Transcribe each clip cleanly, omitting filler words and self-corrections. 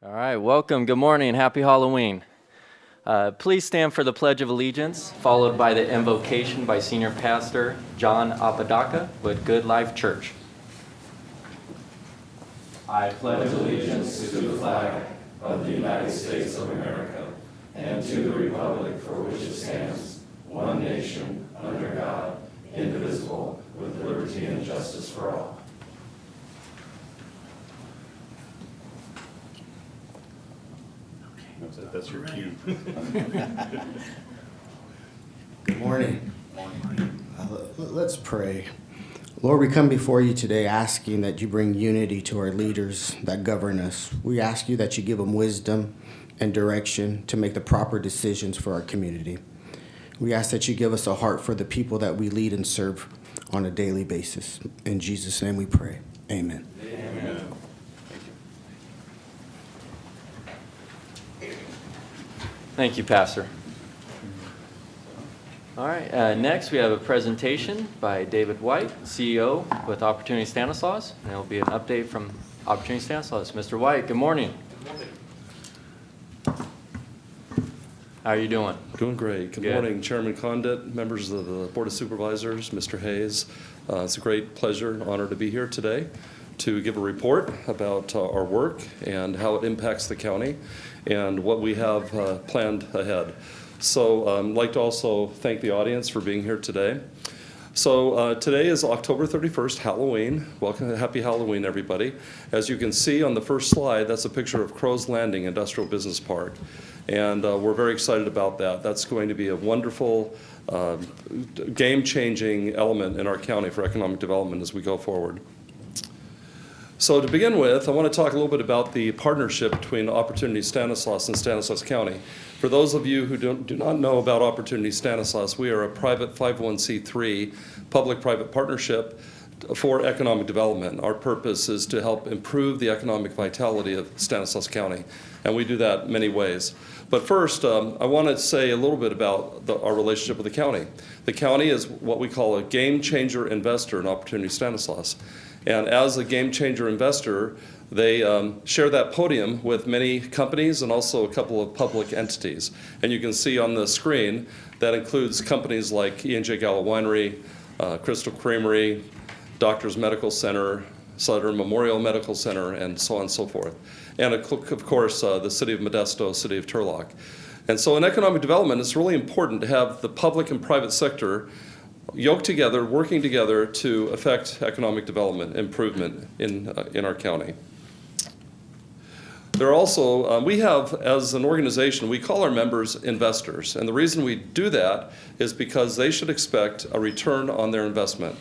All right, welcome, good morning, and happy Halloween. Please stand for the Pledge of Allegiance, followed by the invocation by Senior Pastor John Apodaca with Good Life Church. I pledge allegiance to the flag of the United States of America and to the republic for which it stands, one nation, under God, indivisible, with liberty and justice for all. That's your cue. Good morning. Let's pray. Lord, we come before you today asking that you bring unity to our leaders that govern us. We ask you that you give them wisdom and direction to make the proper decisions for our community. We ask that you give us a heart for the people that we lead and serve on a daily basis. In Jesus' name we pray. Amen. Amen. Thank you, Pastor. All right, next we have a presentation by David White, CEO with Opportunity Stanislaus, and there will be an update from Opportunity Stanislaus. Mr. White, good morning. How are you doing? Doing great. Good morning, Chairman Condit, members of the Board of Supervisors, Mr. Hayes. It's a great pleasure and honor to be here today to give a report about our work and how it impacts the county and what we have planned ahead. So I'd like to also thank the audience for being here today. So today is October 31st, Halloween. Welcome, happy Halloween, everybody. As you can see on the first slide, that's a picture of Crow's Landing Industrial Business Park. And we're very excited about that. That's going to be a wonderful, game-changing element in our county for economic development as we go forward. So to begin with, I want to talk a little bit about the partnership between Opportunity Stanislaus and Stanislaus County. For those of you who do not know about Opportunity Stanislaus, we are a private 501c3 public-private partnership for economic development. Our purpose is to help improve the economic vitality of Stanislaus County, and we do that many ways. But first, I want to say a little bit about our relationship with the county. The county is what we call a game-changer investor in Opportunity Stanislaus. And as a game-changer investor, they share that podium with many companies and also a couple of public entities. And you can see on the screen that includes companies like E&J Gallo Winery, Crystal Creamery, Doctors Medical Center, Southern Memorial Medical Center, and so on and so forth. And of course, the City of Modesto, City of Turlock. And so in economic development, it's really important to have the public and private sector yoked together, working together to affect economic development, improvement in our county. There are also, we have, as an organization, we call our members investors. And the reason we do that is because they should expect a return on their investment.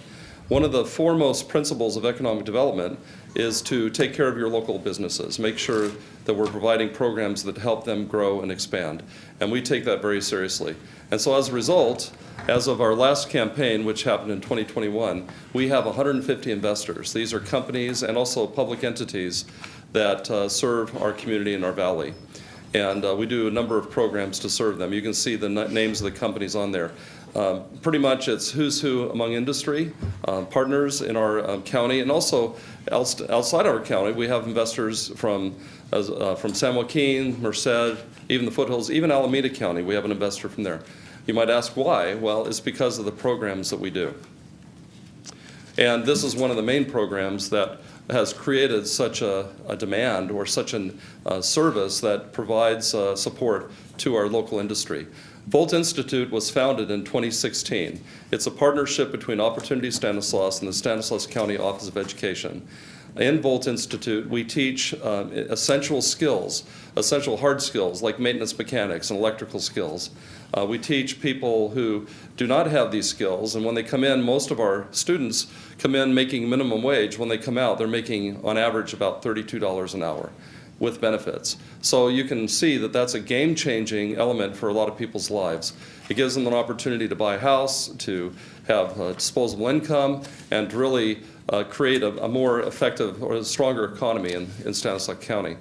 One of the foremost principles of economic development is to take care of your local businesses, make sure that we're providing programs that help them grow and expand. And we take that very seriously. And so as a result, as of our last campaign, which happened in 2021, we have 150 investors. These are companies and also public entities that serve our community in our valley. And we do a number of programs to serve them. You can see the names of the companies on there. Pretty much it's who's who among industry, partners in our county, and also outside our county, we have investors from San Joaquin, Merced, even the foothills, even Alameda County, we have an investor from there. You might ask why? Well, it's because of the programs that we do. And this is one of the main programs that has created such a demand or such a service that provides support to our local industry. Volt Institute was founded in 2016. It's a partnership between Opportunity Stanislaus and the Stanislaus County Office of Education. In Volt Institute, we teach essential skills, essential hard skills like maintenance mechanics and electrical skills. We teach people who do not have these skills, and when they come in, most of our students come in making minimum wage. When they come out, they're making, on average, about $32 an hour with benefits. So you can see that that's a game-changing element for a lot of people's lives. It gives them an opportunity to buy a house, to have disposable income, and to really create a more effective or a stronger economy in Stanislaus County.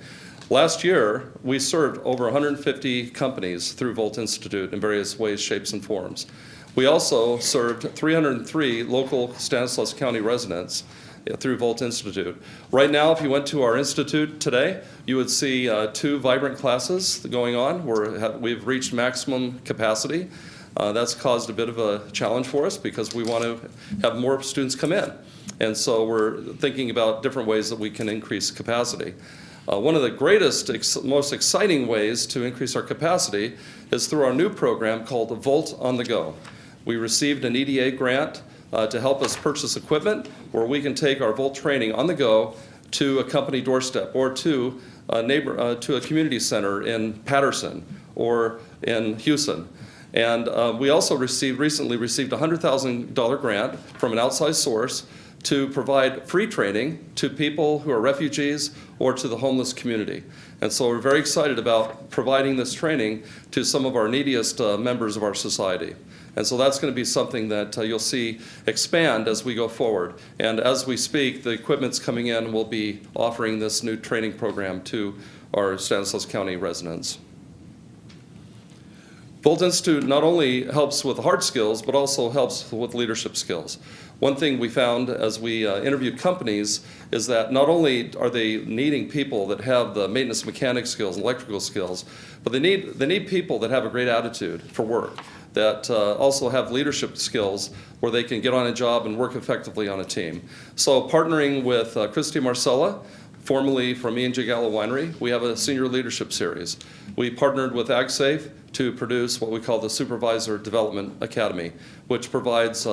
Last year, we served over 150 companies through Volt Institute in various ways, shapes, and forms. We also served 303 local Stanislaus County residents through Volt Institute. Right now, if you went to our institute today, you would see 2 vibrant classes going on. We've reached maximum capacity. That's caused a bit of a challenge for us because we want to have more students come in. And so we're thinking about different ways that we can increase capacity. One of the greatest, most exciting ways to increase our capacity is through our new program called Volt on the Go. We received an EDA grant to help us purchase equipment where we can take our Volt training on the go to a company doorstep or to a community center in Patterson or in Houston. And we also recently received a $100,000 grant from an outside source to provide free training to people who are refugees or to the homeless community. And so we're very excited about providing this training to some of our neediest members of our society. And so that's going to be something that you'll see expand as we go forward. And as we speak, the equipment's coming in. We'll be offering this new training program to our Stanislaus County residents. Volt Institute not only helps with hard skills, but also helps with leadership skills. One thing we found as we interviewed companies is that not only are they needing people that have the maintenance mechanic skills, electrical skills, but they need people that have a great attitude for work, that also have leadership skills where they can get on a job and work effectively on a team. So partnering with Christy Marcella, formerly from E&J Gallo Winery, we have a senior leadership series. We partnered with AgSafe to produce what we call the Supervisor Development Academy, which provides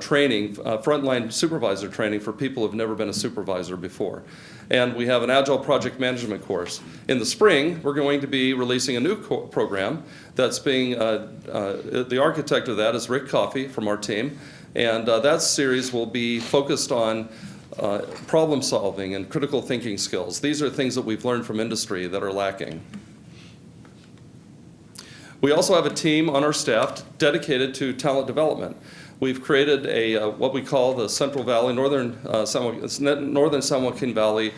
training, frontline supervisor training for people who have never been a supervisor before. And we have an Agile Project Management course. In the spring, we're going to be releasing a new program that's being, the architect of that is Rick Coffey from our team, and that series will be focused on problem solving and critical thinking skills. These are things that we've learned from industry that are lacking. We also have a team on our staff dedicated to talent development. We've created a what we call the Central Valley, Northern San Joaquin Valley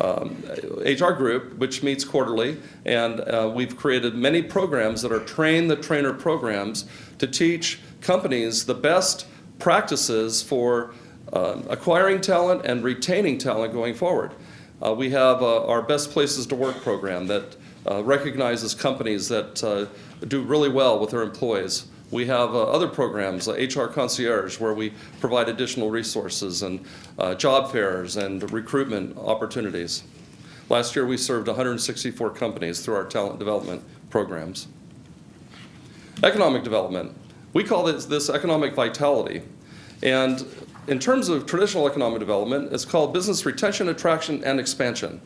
HR group, which meets quarterly, and we've created many programs that are train the trainer programs to teach companies the best practices for acquiring talent and retaining talent going forward. We have our Best Places to Work program that recognizes companies that do really well with their employees. We have other programs, HR Concierge, where we provide additional resources and job fairs and recruitment opportunities. Last year we served 164 companies through our talent development programs. Economic development. We call this economic vitality. And in terms of traditional economic development, it's called business retention, attraction, and expansion.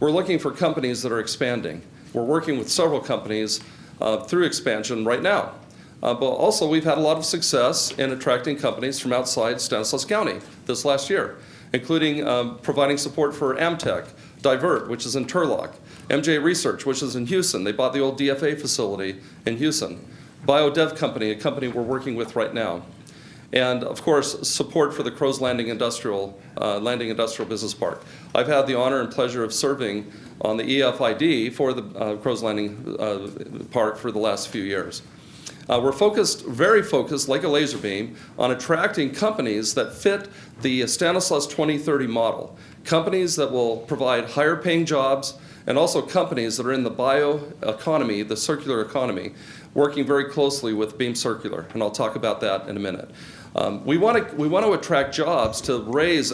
We're looking for companies that are expanding. We're working with several companies through expansion right now. But also we've had a lot of success in attracting companies from outside Stanislaus County this last year, including providing support for Amtech, Divert, which is in Turlock, MJ Research, which is in Houston. They bought the old DFA facility in Houston. BioDev Company, a company we're working with right now. And of course, support for the Crows Landing Industrial Business Park. I've had the honor and pleasure of serving on the EFID for the Crows Landing Park for the last few years. We're very focused, like a laser beam, on attracting companies that fit the Stanislaus 2030 model. Companies that will provide higher paying jobs, and also companies that are in the bioeconomy, the circular economy, working very closely with Beam Circular, and I'll talk about that in a minute. We want to attract jobs to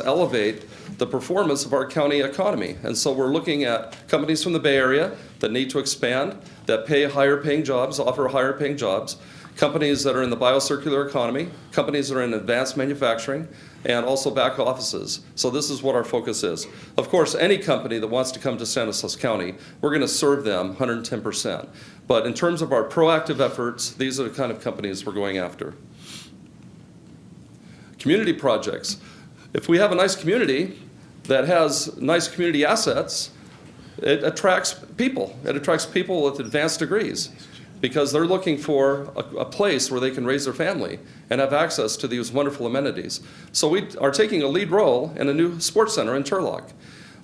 elevate the performance of our county economy. And so we're looking at companies from the Bay Area that need to expand, that pay higher paying jobs, offer higher paying jobs, companies that are in the biocircular economy, companies that are in advanced manufacturing, and also back offices. So this is what our focus is. Of course, any company that wants to come to Stanislaus County, we're going to serve them 110%. But in terms of our proactive efforts, these are the kind of companies we're going after. Community projects. If we have a nice community that has nice community assets, it attracts people. It attracts people with advanced degrees because they're looking for a place where they can raise their family and have access to these wonderful amenities. So we are taking a lead role in a new sports center in Turlock.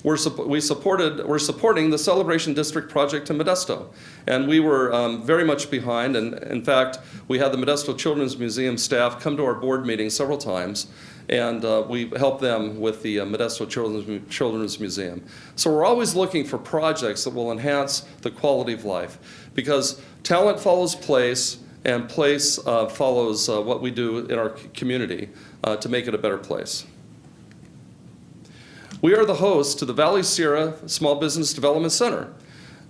we're supporting the Celebration District project in Modesto. And we were very much behind. And in fact, we had the Modesto Children's Museum staff come to our board meeting several times. And we helped them with the Modesto Children's Museum. So we're always looking for projects that will enhance the quality of life. Because talent follows place, and place follows what we do in our community to make it a better place. We are the host to the Valley Sierra Small Business Development Center.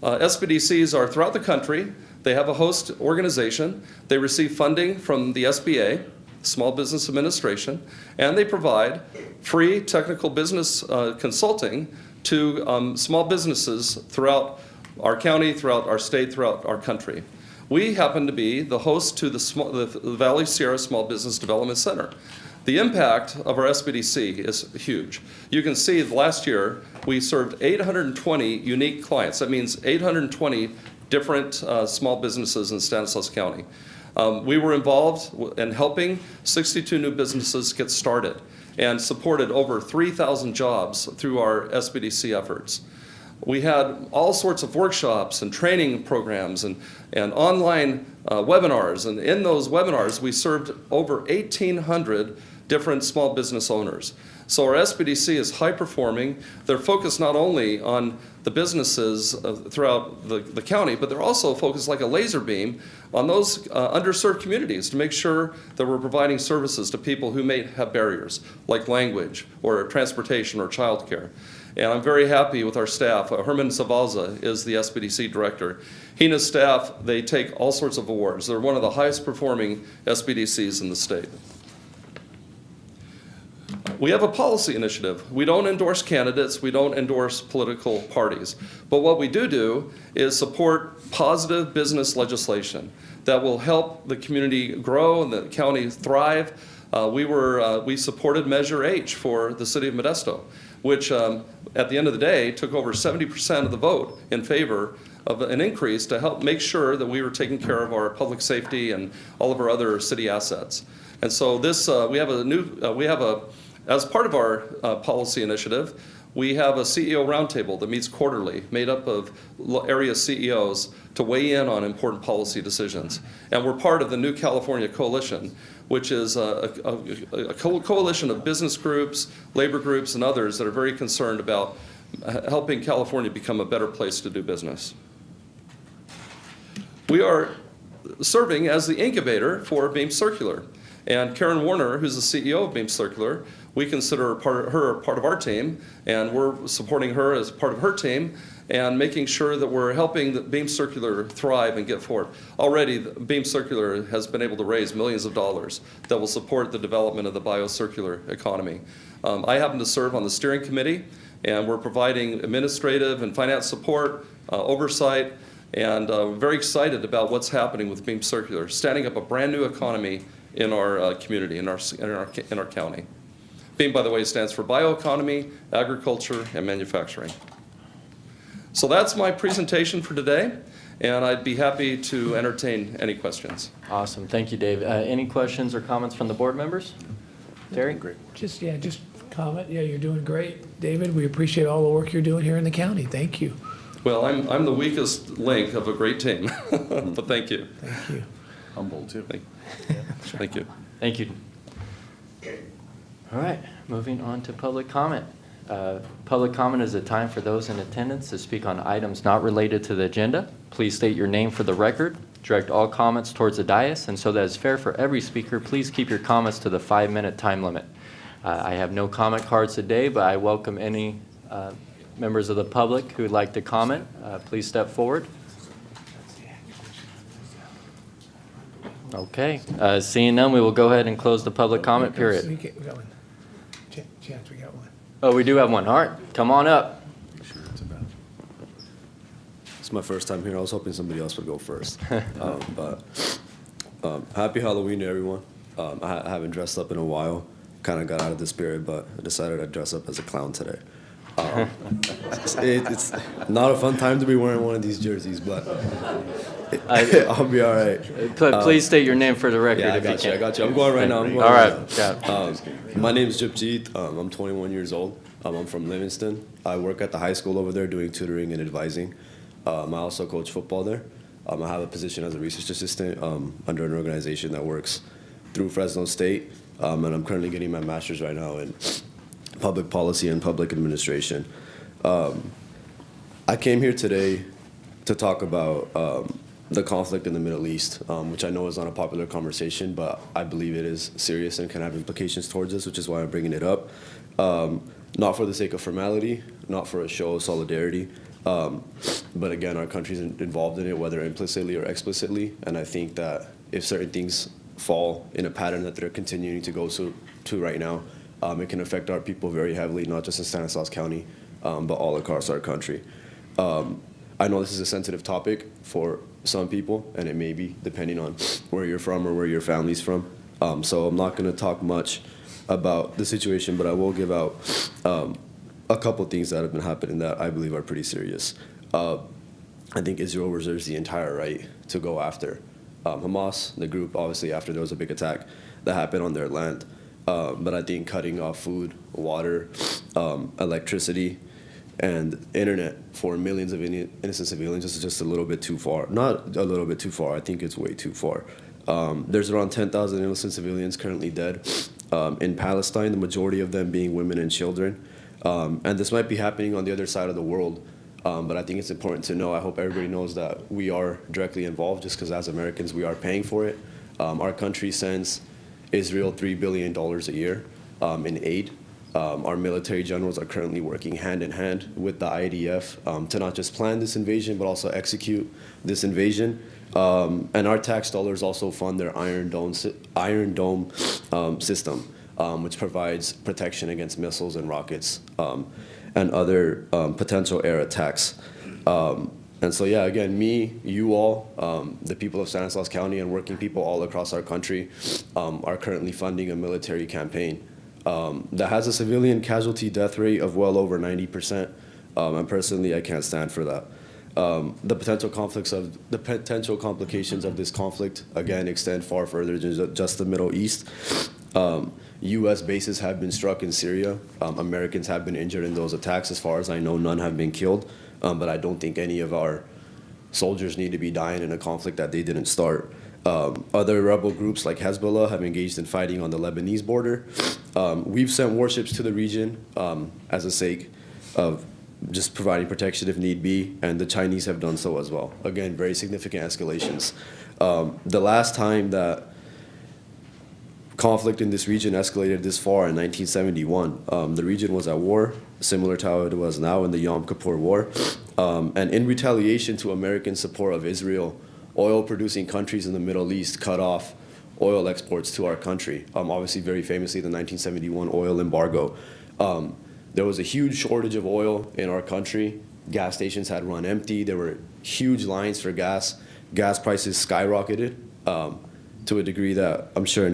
SBDCs are throughout the country. They have a host organization. They receive funding from the SBA, Small Business Administration, and they provide free technical business consulting to small businesses throughout our county, throughout our state, throughout our country. We happen to be the host to the Valley Sierra Small Business Development Center. The impact of our SBDC is huge. You can see last year we served 820 unique clients. That means 820 different small businesses in Stanislaus County. We were involved in helping 62 new businesses get started and supported over 3,000 jobs through our SBDC efforts. We had all sorts of workshops and training programs and online webinars. And in those webinars, we served over 1,800 different small business owners. So our SBDC is high performing. They're focused not only on the businesses throughout the county, but they're also focused like a laser beam on those underserved communities to make sure that we're providing services to people who may have barriers, like language or transportation or childcare. And I'm very happy with our staff. Herman Zavalza is the SBDC director. He and his staff, they take all sorts of awards. They're one of the highest performing SBDCs in the state. We have a policy initiative. We don't endorse candidates. We don't endorse political parties. But what we do is support positive business legislation that will help the community grow and the county thrive. We supported Measure H for the city of Modesto, which at the end of the day took over 70% of the vote in favor of an increase to help make sure that we were taking care of our public safety and all of our other city assets. And so this, as part of our policy initiative, we have a CEO roundtable that meets quarterly, made up of area CEOs to weigh in on important policy decisions. And we're part of the New California Coalition, which is a coalition of business groups, labor groups, and others that are very concerned about helping California become a better place to do business. We are serving as the incubator for Beam Circular. And Karen Warner, who's the CEO of Beam Circular, we consider her part of our team, and we're supporting her as part of her team and making sure that we're helping the Beam Circular thrive and get forward. Already, Beam Circular has been able to raise millions of dollars that will support the development of the biocircular economy. I happen to serve on the steering committee, and we're providing administrative and finance support, oversight, and very excited about what's happening with Beam Circular, standing up a brand new economy in our community, in our county. BEAM, by the way, stands for Bioeconomy, Agriculture, and Manufacturing. So that's my presentation for today, and I'd be happy to entertain any questions. Awesome. Thank you, Dave. Any questions or comments from the board members? Terry? Great. Just comment. Yeah, you're doing great, David. We appreciate all the work you're doing here in the county. Thank you. Well, I'm the weakest link of a great team, but thank you. Thank you. Humble, too. Thank you. Thank you. All right, moving on to public comment. Public comment is a time for those in attendance to speak on items not related to the agenda. Please state your name for the record. Direct all comments towards the dais, and so that it's fair for every speaker, please keep your comments to the 5-minute time limit. I have no comment cards today, but I welcome any members of the public who would like to comment. Please step forward. Okay, seeing none, we will go ahead and close the public comment period. We got one. Chance, we got one. Oh, we do have one. All right, come on up. It's my first time here. I was hoping somebody else would go first. Happy Halloween to everyone. I haven't dressed up in a while. Kind of got out of the spirit, but I decided I'd dress up as a clown today. It's not a fun time to be wearing one of these jerseys, but I'll be all right. Please state your name for the record Yeah, I if you got you. I can. got you. I'm going right now. I'm going All right, right now. yeah. My name is Jipjeet. I'm 21 years old. I'm from Livingston. I work at the high school over there doing tutoring and advising. I also coach football there. I have a position as a research assistant under an organization that works through Fresno State. And I'm currently getting my master's right now in public policy and public administration. I came here today to talk about the conflict in the Middle East, which I know is not a popular conversation, but I believe it is serious and can have implications towards us, which is why I'm bringing it up. Not for the sake of formality, not for a show of solidarity, but again, our country's involved in it, whether implicitly or explicitly, and I think that if certain things fall in a pattern that they're continuing to go to right now, it can affect our people very heavily, not just in Stanislaus County, but all across our country. I know this is a sensitive topic for some people, and it may be, depending on where you're from or where your family's from. So I'm not going to talk much about the situation, but I will give out a couple things that have been happening that I believe are pretty serious. I think Israel reserves the entire right to go after Hamas, the group, obviously, after there was a big attack that happened on their land. But I think cutting off food, water, electricity, and internet for millions of innocent civilians is just a little bit too far. Not a little bit too far, I think it's way too far. There's around 10,000 innocent civilians currently dead in Palestine, the majority of them being women and children. And this might be happening on the other side of the world, but I think it's important to know, I hope everybody knows that we are directly involved just because as Americans we are paying for it. Our country sends Israel $3 billion a year in aid. Our military generals are currently working hand in hand with the IDF to not just plan this invasion, but also execute this invasion. And our tax dollars also fund their Iron Dome system, which provides protection against missiles and rockets and other potential air attacks. And so, yeah, again, me, you all, the people of Stanislaus County and working people all across our country are currently funding a military campaign that has a civilian casualty death rate of well over 90%. And personally, I can't stand for that. The potential complications of this conflict, again, extend far further than just the Middle East. U.S. bases have been struck in Syria. Americans have been injured in those attacks. As far as I know, none have been killed. But I don't think any of our soldiers need to be dying in a conflict that they didn't start. Other rebel groups like Hezbollah have engaged in fighting on the Lebanese border. We've sent warships to the region as a sake of just providing protection if need be, and the Chinese have done so as well. Again, very significant escalations. The last time that conflict in this region escalated this far in 1971, the region was at war, similar to how it was now in the Yom Kippur War. And in retaliation to American support of Israel, oil-producing countries in the Middle East cut off oil exports to our country. Obviously, very famously, the 1971 oil embargo. There was a huge shortage of oil in our country. Gas stations had run empty. There were huge lines for gas. Gas prices skyrocketed to a degree that I'm sure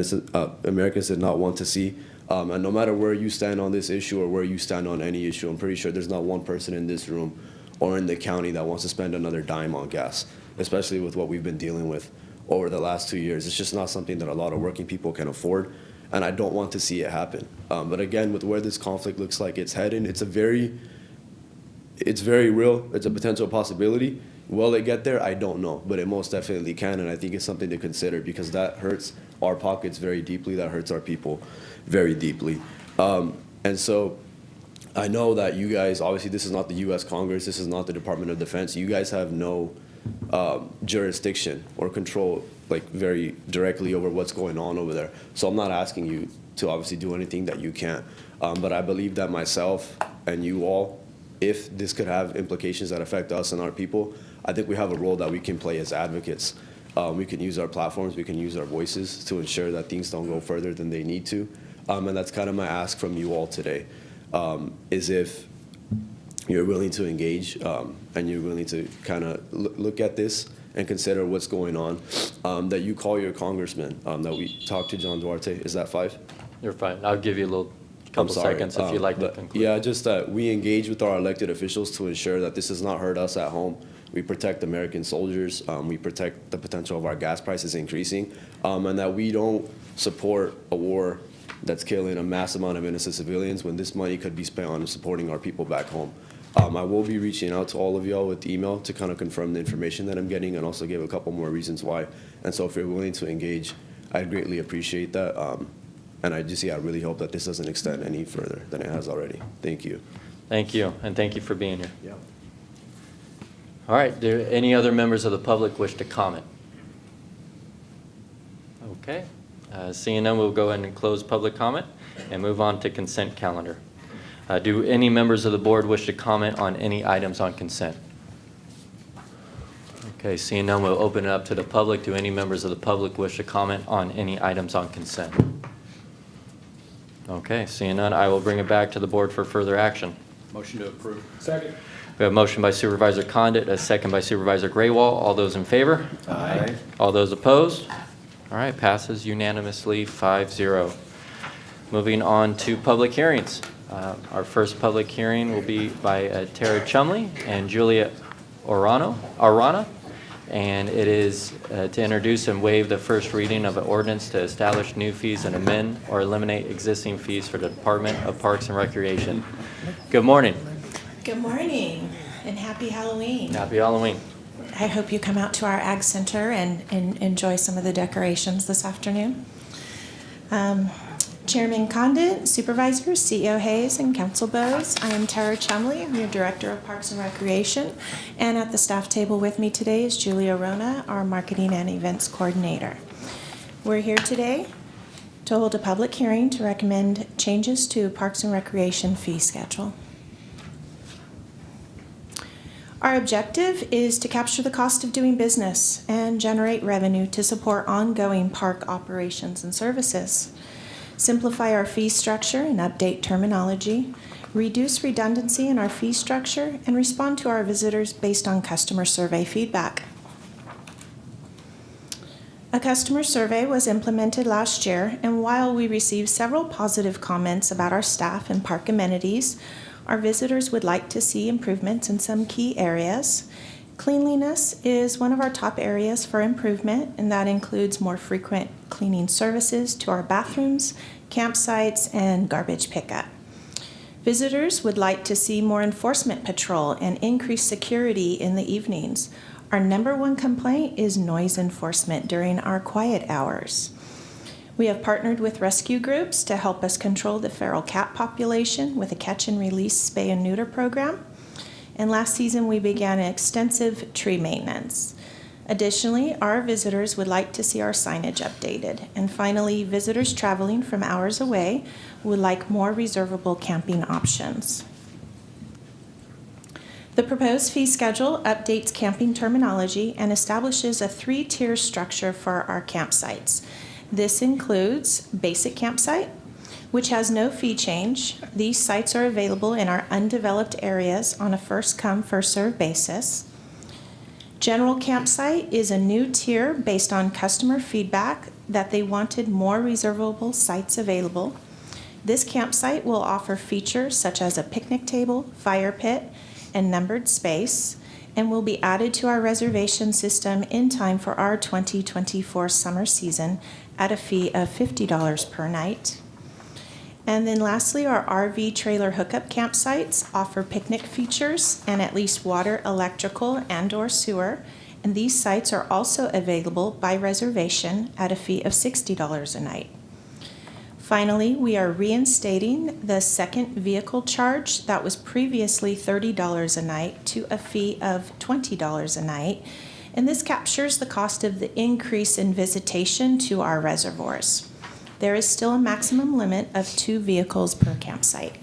Americans did not want to see. And no matter where you stand on this issue or where you stand on any issue, I'm pretty sure there's not one person in this room or in the county that wants to spend another dime on gas, especially with what we've been dealing with over the last 2 years. It's just not something that a lot of working people can afford, and I don't want to see it happen. But again, with where this conflict looks like it's heading, it's very real. It's a potential possibility. Will it get there? I don't know, but it most definitely can, and I think it's something to consider because that hurts our pockets very deeply. That hurts our people very deeply. And so I know that you guys, obviously this is not the U.S. Congress, this is not the Department of Defense. You guys have no jurisdiction or control like very directly over what's going on over there. So I'm not asking you to obviously do anything that you can't. But I believe that myself and you all, if this could have implications that affect us and our people, I think we have a role that we can play as advocates. We can use our platforms, we can use our voices to ensure that things don't go further than they need to. And that's kind of my ask from you all today, is if you're willing to engage and you're willing to kind of look at this and consider what's going on, that you call your congressman, that we talk to John Duarte. Is that 5? You're fine. I'll give you a little couple seconds if you'd like to conclude. Yeah, just that we engage with our elected officials to ensure that this does not hurt us at home, we protect American soldiers, we protect the potential of our gas prices increasing, and that we don't support a war that's killing a mass amount of innocent civilians when this money could be spent on supporting our people back home. I will be reaching out to all of y'all with email to kind of confirm the information that I'm getting and also give a couple more reasons why. And so if you're willing to engage, I'd greatly appreciate that. And I really hope that this doesn't extend any further than it has already. Thank you. Thank you, and thank you for being here. Yeah. All right, do any other members of the public wish to comment? Okay, seeing none, we'll go ahead and close public comment and move on to consent calendar. Do any members of the board wish to comment on any items on consent? Okay, seeing none, we'll open it up to the public. Do any members of the public wish to comment on any items on consent? Okay, seeing none, I will bring it back to the board for further action. Motion to approve. Second. We have a motion by Supervisor Condit, a second by Supervisor Graywall. All those in favor? Aye. All those opposed? All right, passes unanimously 5-0. Moving on to public hearings. Our first public hearing will be by Tara Chumley and Julia Arana, and it is to introduce and waive the first reading of an ordinance to establish new fees and amend or eliminate existing fees for the Department of Parks and Recreation. Good morning. Good morning and happy Halloween. Happy Halloween. I hope you come out to our Ag Center and enjoy some of the decorations this afternoon. Chairman Condit, Supervisors, CEO Hayes, and Council Bowes, I am Tara Chumley. I'm your Director of Parks and Recreation. And at the staff table with me today is Julia Rona, our Marketing and Events Coordinator. We're here today to hold a public hearing to recommend changes to Parks and Recreation fee schedule. Our objective is to capture the cost of doing business and generate revenue to support ongoing park operations and services, simplify our fee structure and update terminology, reduce redundancy in our fee structure, and respond to our visitors based on customer survey feedback. A customer survey was implemented last year, and while we received several positive comments about our staff and park amenities, our visitors would like to see improvements in some key areas. Cleanliness is one of our top areas for improvement, and that includes more frequent cleaning services to our bathrooms, campsites, and garbage pickup. Visitors would like to see more enforcement patrol and increased security in the evenings. Our #1 complaint is noise enforcement during our quiet hours. We have partnered with rescue groups to help us control the feral cat population with a catch and release spay and neuter program. And last season, we began extensive tree maintenance. Additionally, our visitors would like to see our signage updated. And finally, visitors traveling from hours away would like more reservable camping options. The proposed fee schedule updates camping terminology and establishes a 3-tier structure for our campsites. This includes basic campsite, which has no fee change. These sites are available in our undeveloped areas on a first-come, first-served basis. General campsite is a new tier based on customer feedback that they wanted more reservable sites available. This campsite will offer features such as a picnic table, fire pit, and numbered space, and will be added to our reservation system in time for our 2024 summer season at a fee of $50 per night. And then lastly, our RV trailer hookup campsites offer picnic features and at least water, electrical, and/or sewer. And these sites are also available by reservation at a fee of $60 a night. Finally, we are reinstating the second vehicle charge that was previously $30 a night to a fee of $20 a night. And this captures the cost of the increase in visitation to our reservoirs. There is still a maximum limit of 2 vehicles per campsite.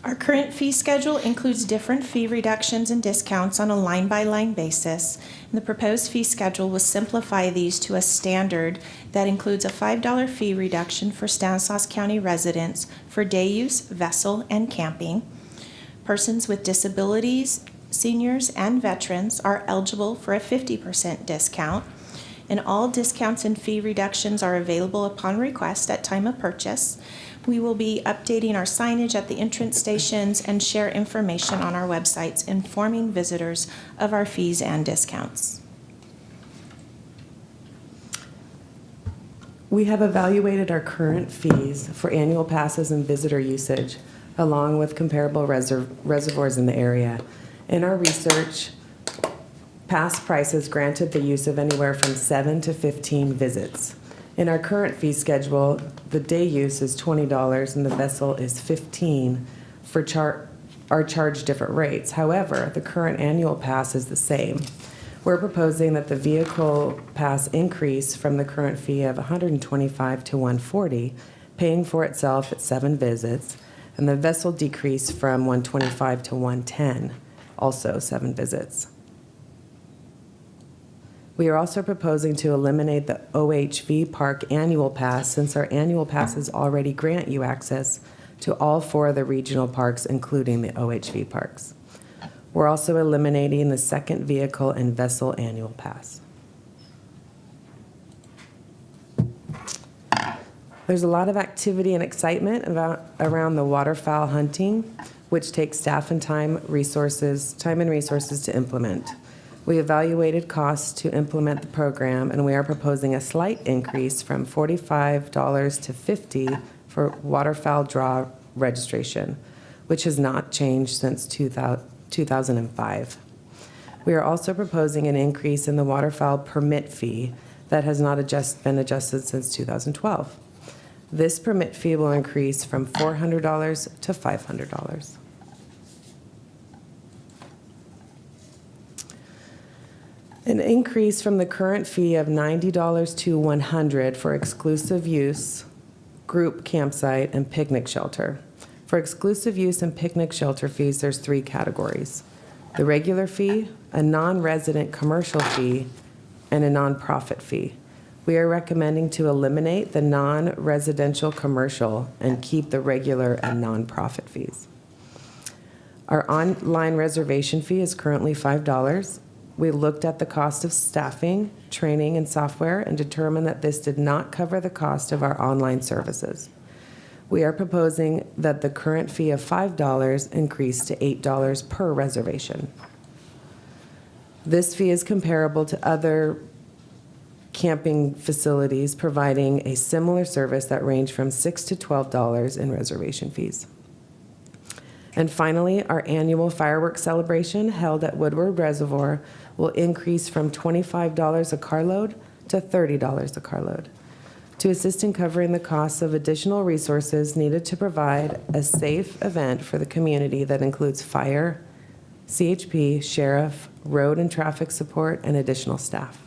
Our current fee schedule includes different fee reductions and discounts on a line-by-line basis, and the proposed fee schedule will simplify these to a standard that includes a $5 fee reduction for Stanislaus County residents for day use, vessel, and camping. Persons with disabilities, seniors, and veterans are eligible for a 50% discount, and all discounts and fee reductions are available upon request at time of purchase. We will be updating our signage at the entrance stations and share information on our websites informing visitors of our fees and discounts. We have evaluated our current fees for annual passes and visitor usage, along with comparable reservoirs in the area. In our research, past prices granted the use of anywhere from 7 to 15 visits. In our current fee schedule, the day use is $20 and the vessel is $15 are charged different rates. However, the current annual pass is the same. We're proposing that the vehicle pass increase from the current fee of $125 to $140, paying for itself at 7 visits, and the vessel decrease from $125 to $110, also 7 visits. We are also proposing to eliminate the OHV Park annual pass, since our annual passes already grant you access to all 4 of the regional parks, including the OHV parks. We're also eliminating the second vehicle and vessel annual pass. There's a lot of activity and excitement around the waterfowl hunting, which takes staff and time and resources to implement. We evaluated costs to implement the program, and we are proposing a slight increase from $45 to $50 for waterfowl draw registration, which has not changed since 2005. We are also proposing an increase in the waterfowl permit fee that has not been adjusted since 2012. This permit fee will increase from $400 to $500. An increase from the current fee of $90 to $100 for exclusive use, group campsite, and picnic shelter. For exclusive use and picnic shelter fees, there's 3 categories: the regular fee, a non-resident commercial fee, and a nonprofit fee. We are recommending to eliminate the non-residential commercial and keep the regular and nonprofit fees. Our online reservation fee is currently $5. We looked at the cost of staffing, training, and software and determined that this did not cover the cost of our online services. We are proposing that the current fee of $5 increase to $8 per reservation. This fee is comparable to other camping facilities providing a similar service that range from $6 to $12 in reservation fees. And finally, our annual fireworks celebration held at Woodward Reservoir will increase from $25 a carload to $30 a carload, to assist in covering the costs of additional resources needed to provide a safe event for the community that includes fire, CHP, sheriff, road and traffic support, and additional staff.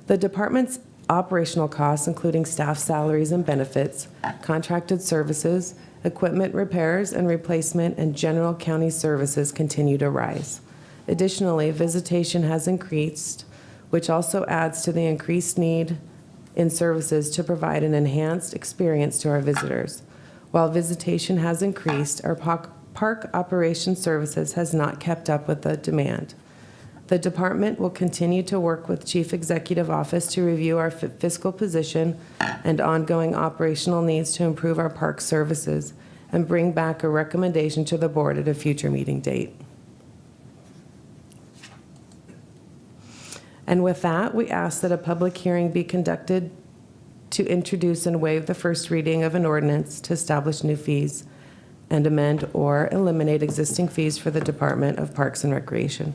The department's operational costs, including staff salaries and benefits, contracted services, equipment repairs and replacement, and general county services, continue to rise. Additionally, visitation has increased, which also adds to the increased need in services to provide an enhanced experience to our visitors. While visitation has increased, our park operation services has not kept up with the demand. The department will continue to work with Chief Executive Office to review our fiscal position and ongoing operational needs to improve our park services and bring back a recommendation to the board at a future meeting date. And with that, we ask that a public hearing be conducted to introduce and waive the first reading of an ordinance to establish new fees and amend or eliminate existing fees for the Department of Parks and Recreation.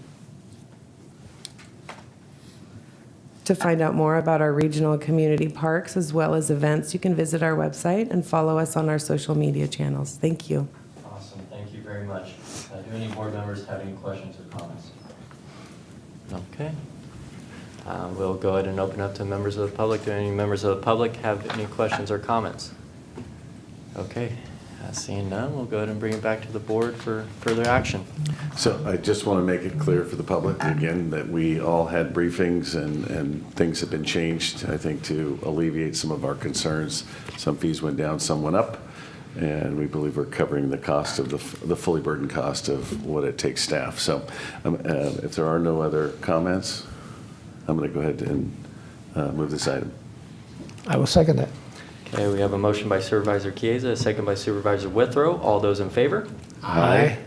To find out more about our regional and community parks as well as events, you can visit our website and follow us on our social media channels. Thank you. Awesome, thank you very much. Do any board members have any questions or comments? Okay. We'll go ahead and open up to members of the public. Do any members of the public have any questions or comments? Okay. Seeing none, we'll go ahead and bring it back to the board for further action. So I just want to make it clear for the public, again, that we all had briefings and things have been changed, I think, to alleviate some of our concerns. Some fees went down, some went up, and we believe we're covering the cost of the fully burdened cost of what it takes staff. So if there are no other comments, I'm going to go ahead and move this item. I will second that. Okay, we have a motion by Supervisor Chiesa, a second by Supervisor Withrow. All those in favor? Aye.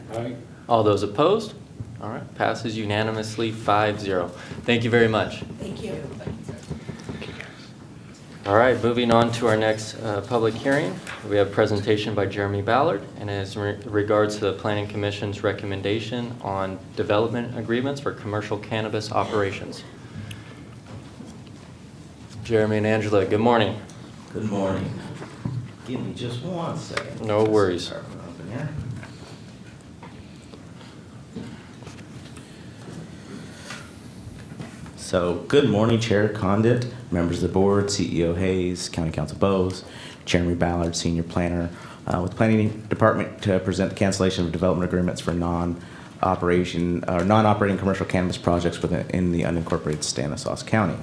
All those opposed? All right, passes unanimously 5-0. Thank you very much. Thank you. All right, moving on to our next public hearing. We have a presentation by Jeremy Ballard, and as regards to the Planning Commission's recommendation on development agreements for commercial cannabis operations. Jeremy and Angela, good morning. Good morning. Give me just 1 second. No worries. Start open here. So, good morning, Chair Condit, members of the board, CEO Hayes, County Council Bowes, Jeremy Ballard, Senior Planner, with the Planning Department to present the cancellation of development agreements for non-operating commercial cannabis projects within the unincorporated Stanislaus County.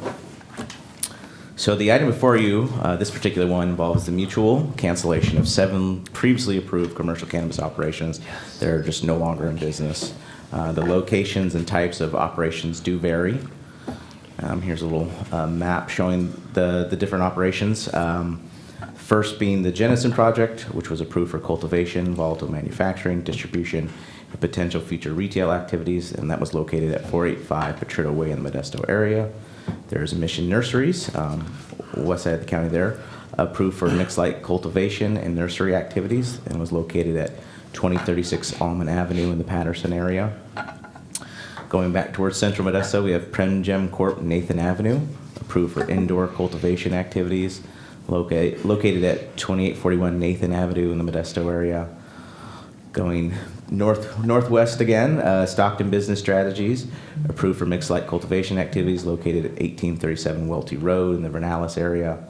So the item before you, this particular one, involves the mutual cancellation of 7 previously approved commercial cannabis operations that are just no longer in business. The locations and types of operations do vary. Here's a little map showing the different operations. First being the Jennison project, which was approved for cultivation, volatile manufacturing, distribution, and potential future retail activities, and that was located at 485 Petritto Way in the Modesto area. There's Mission Nurseries, west side of the county there, approved for mixed light cultivation and nursery activities, and was located at 2036 Almond Avenue in the Patterson area. Going back towards Central Modesto, we have Prem Corp. Nathan Avenue, approved for indoor cultivation activities, located at 2841 Nathan Avenue in the Modesto area. Going northwest again, Stockton Business Strategies, approved for mixed light cultivation activities, located at 1837 Welty Road in the Vernalis area.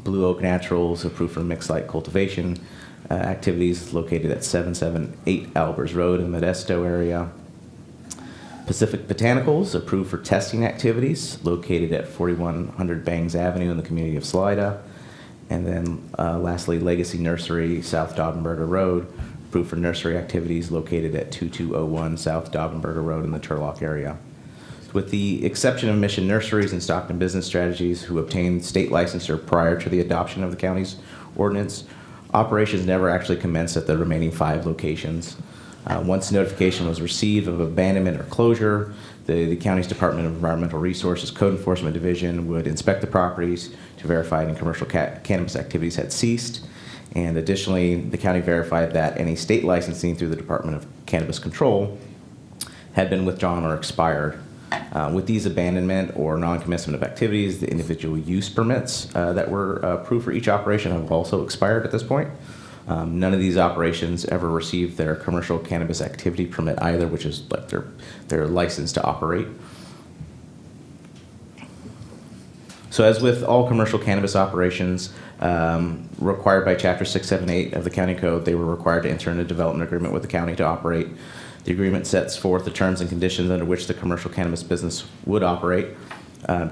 Blue Oak Naturals, approved for mixed light cultivation activities, located at 778 Albers Road in the Modesto area. Pacific Botanicals, approved for testing activities, located at 4100 Bangs Avenue in the community of Salida. And then lastly, Legacy Nursery, South Daubenberger Road, approved for nursery activities, located at 2201 South Daubenberger Road in the Turlock area. With the exception of Mission Nurseries and Stockton Business Strategies, who obtained state licensure prior to the adoption of the county's ordinance, operations never actually commenced at the remaining 5 locations. Once notification was received of abandonment or closure, the county's Department of Environmental Resources Code Enforcement Division would inspect the properties to verify any commercial cannabis activities had ceased. And additionally, the county verified that any state licensing through the Department of Cannabis Control had been withdrawn or expired. With these abandonment or non-commencement of activities, the individual use permits that were approved for each operation have also expired at this point. None of these operations ever received their commercial cannabis activity permit either, which is like their license to operate. So as with all commercial cannabis operations required by Chapter 678 of the County Code, they were required to enter into a development agreement with the county to operate. The agreement sets forth the terms and conditions under which the commercial cannabis business would operate.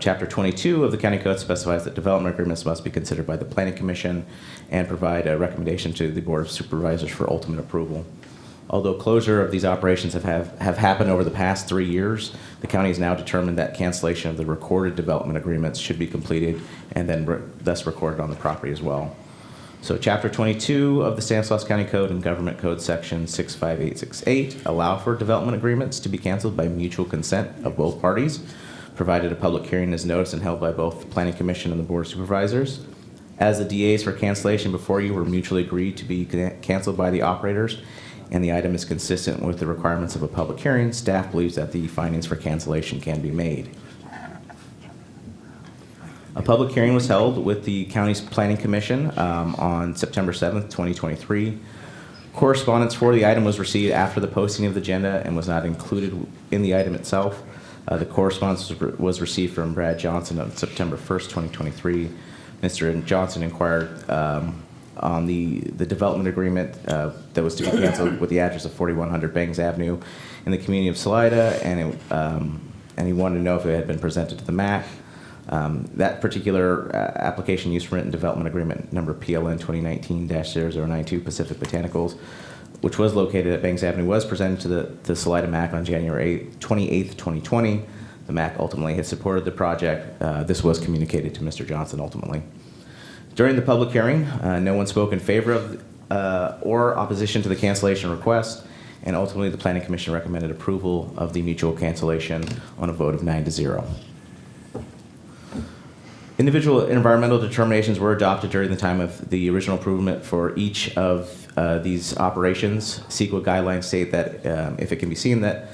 Chapter 22 of the County Code specifies that development agreements must be considered by the Planning Commission and provide a recommendation to the Board of Supervisors for ultimate approval. Although closure of these operations have happened over the past 3 years, the county has now determined that cancellation of the recorded development agreements should be completed and then thus recorded on the property as well. So Chapter 22 of the Stanislaus County Code and Government Code Section 65868 allow for development agreements to be canceled by mutual consent of both parties, provided a public hearing is noticed and held by both the Planning Commission and the Board of Supervisors. As the DAs for cancellation before you were mutually agreed to be canceled by the operators, and the item is consistent with the requirements of a public hearing, staff believes that the findings for cancellation can be made. A public hearing was held with the county's Planning Commission on September 7th, 2023. Correspondence for the item was received after the posting of the agenda and was not included in the item itself. The correspondence was received from Brad Johnson on September 1st, 2023. Mr. Johnson inquired on the development agreement that was to be canceled with the address of 4100 Bangs Avenue in the community of Salida, and he wanted to know if it had been presented to the MAC. That particular application use permit and development agreement number PLN 2019-0092 Pacific Botanicals, which was located at Banks Avenue, was presented to the Salida MAC on January 28th, 2020. the MAC ultimately has supported the project. This was communicated to Mr. Johnson ultimately. During the public hearing, no one spoke in favor of or opposition to the cancellation request, and ultimately the Planning Commission recommended approval of the mutual cancellation on a vote of 9-0. Individual environmental determinations were adopted during the time of the original approval for each of these operations. CEQA guidelines state that if it can be seen that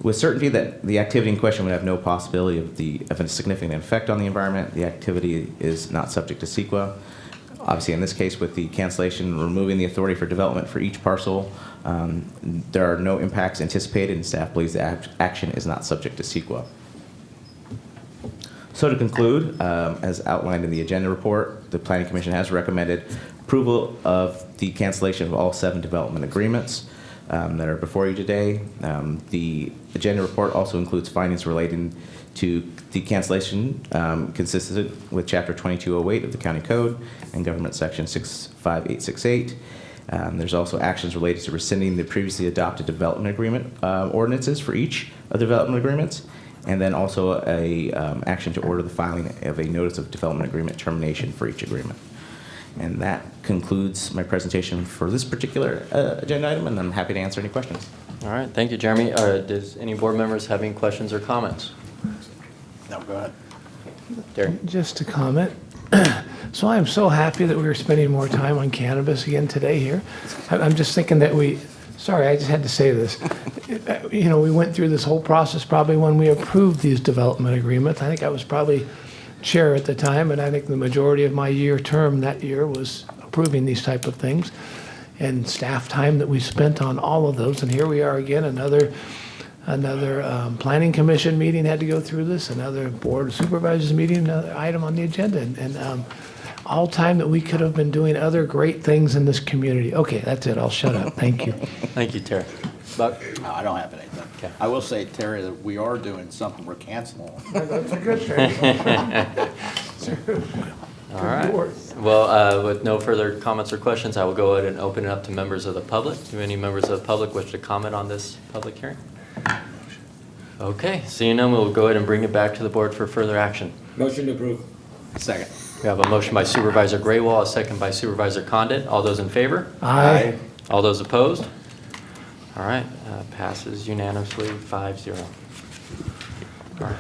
with certainty that the activity in question would have no possibility of a significant effect on the environment, the activity is not subject to CEQA. Obviously, in this case, with the cancellation, removing the authority for development for each parcel, there are no impacts anticipated, and staff believes the action is not subject to CEQA. So to conclude, as outlined in the agenda report, the Planning Commission has recommended approval of the cancellation of all 7 development agreements that are before you today. The agenda report also includes findings relating to the cancellation consistent with Chapter 2208 of the County Code and Government Section 65868. There's also actions related to rescinding the previously adopted development agreement ordinances for each of the development agreements, and then also a action to order the filing of a notice of development agreement termination for each agreement. And that concludes my presentation for this particular agenda item, and I'm happy to answer any questions. All right, thank you, Jeremy. Does any board members have any questions or comments? No, go ahead. Derek? Just a comment. So I am so happy that we were spending more time on cannabis again today here. I'm just thinking that sorry, I just had to say this. You know, we went through this whole process probably when we approved these development agreements. I think I was probably chair at the time, and I think the majority of my term that year was approving these type of things, and staff time that we spent on all of those. And here we are again, another planning commission meeting had to go through this, another board of supervisors meeting, another item on the agenda, and all time that we could have been doing other great things in this community. Okay, that's it. I'll shut up. Thank you. Thank you, Terry. Buck? No, I don't have anything. Okay. I will say, Terry, that we are doing something we're canceling. That's a good thing. All right. Well, with no further comments or questions, I will go ahead and open it up to members of the public. Do any members of the public wish to comment on this public hearing? Okay, seeing none, we'll go ahead and bring it back to the board for further action. Motion to approve. Second. We have a motion by Supervisor Graywall, a second by Supervisor Condit. All those in favor? Aye. All those opposed? All right, passes unanimously 5-0. All right.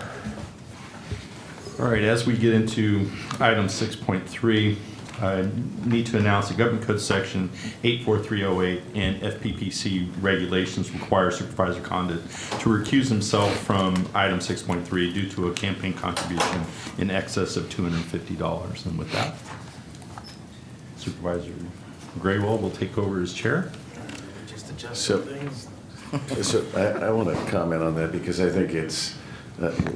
All right, as we get into item 6.3, I need to announce the Government Code Section 84308 and FPPC regulations require Supervisor Condit to recuse himself from item 6.3 due to a campaign contribution in excess of $250. And with that, Supervisor Graywall will take over as chair. So I want to comment on that because I think it's,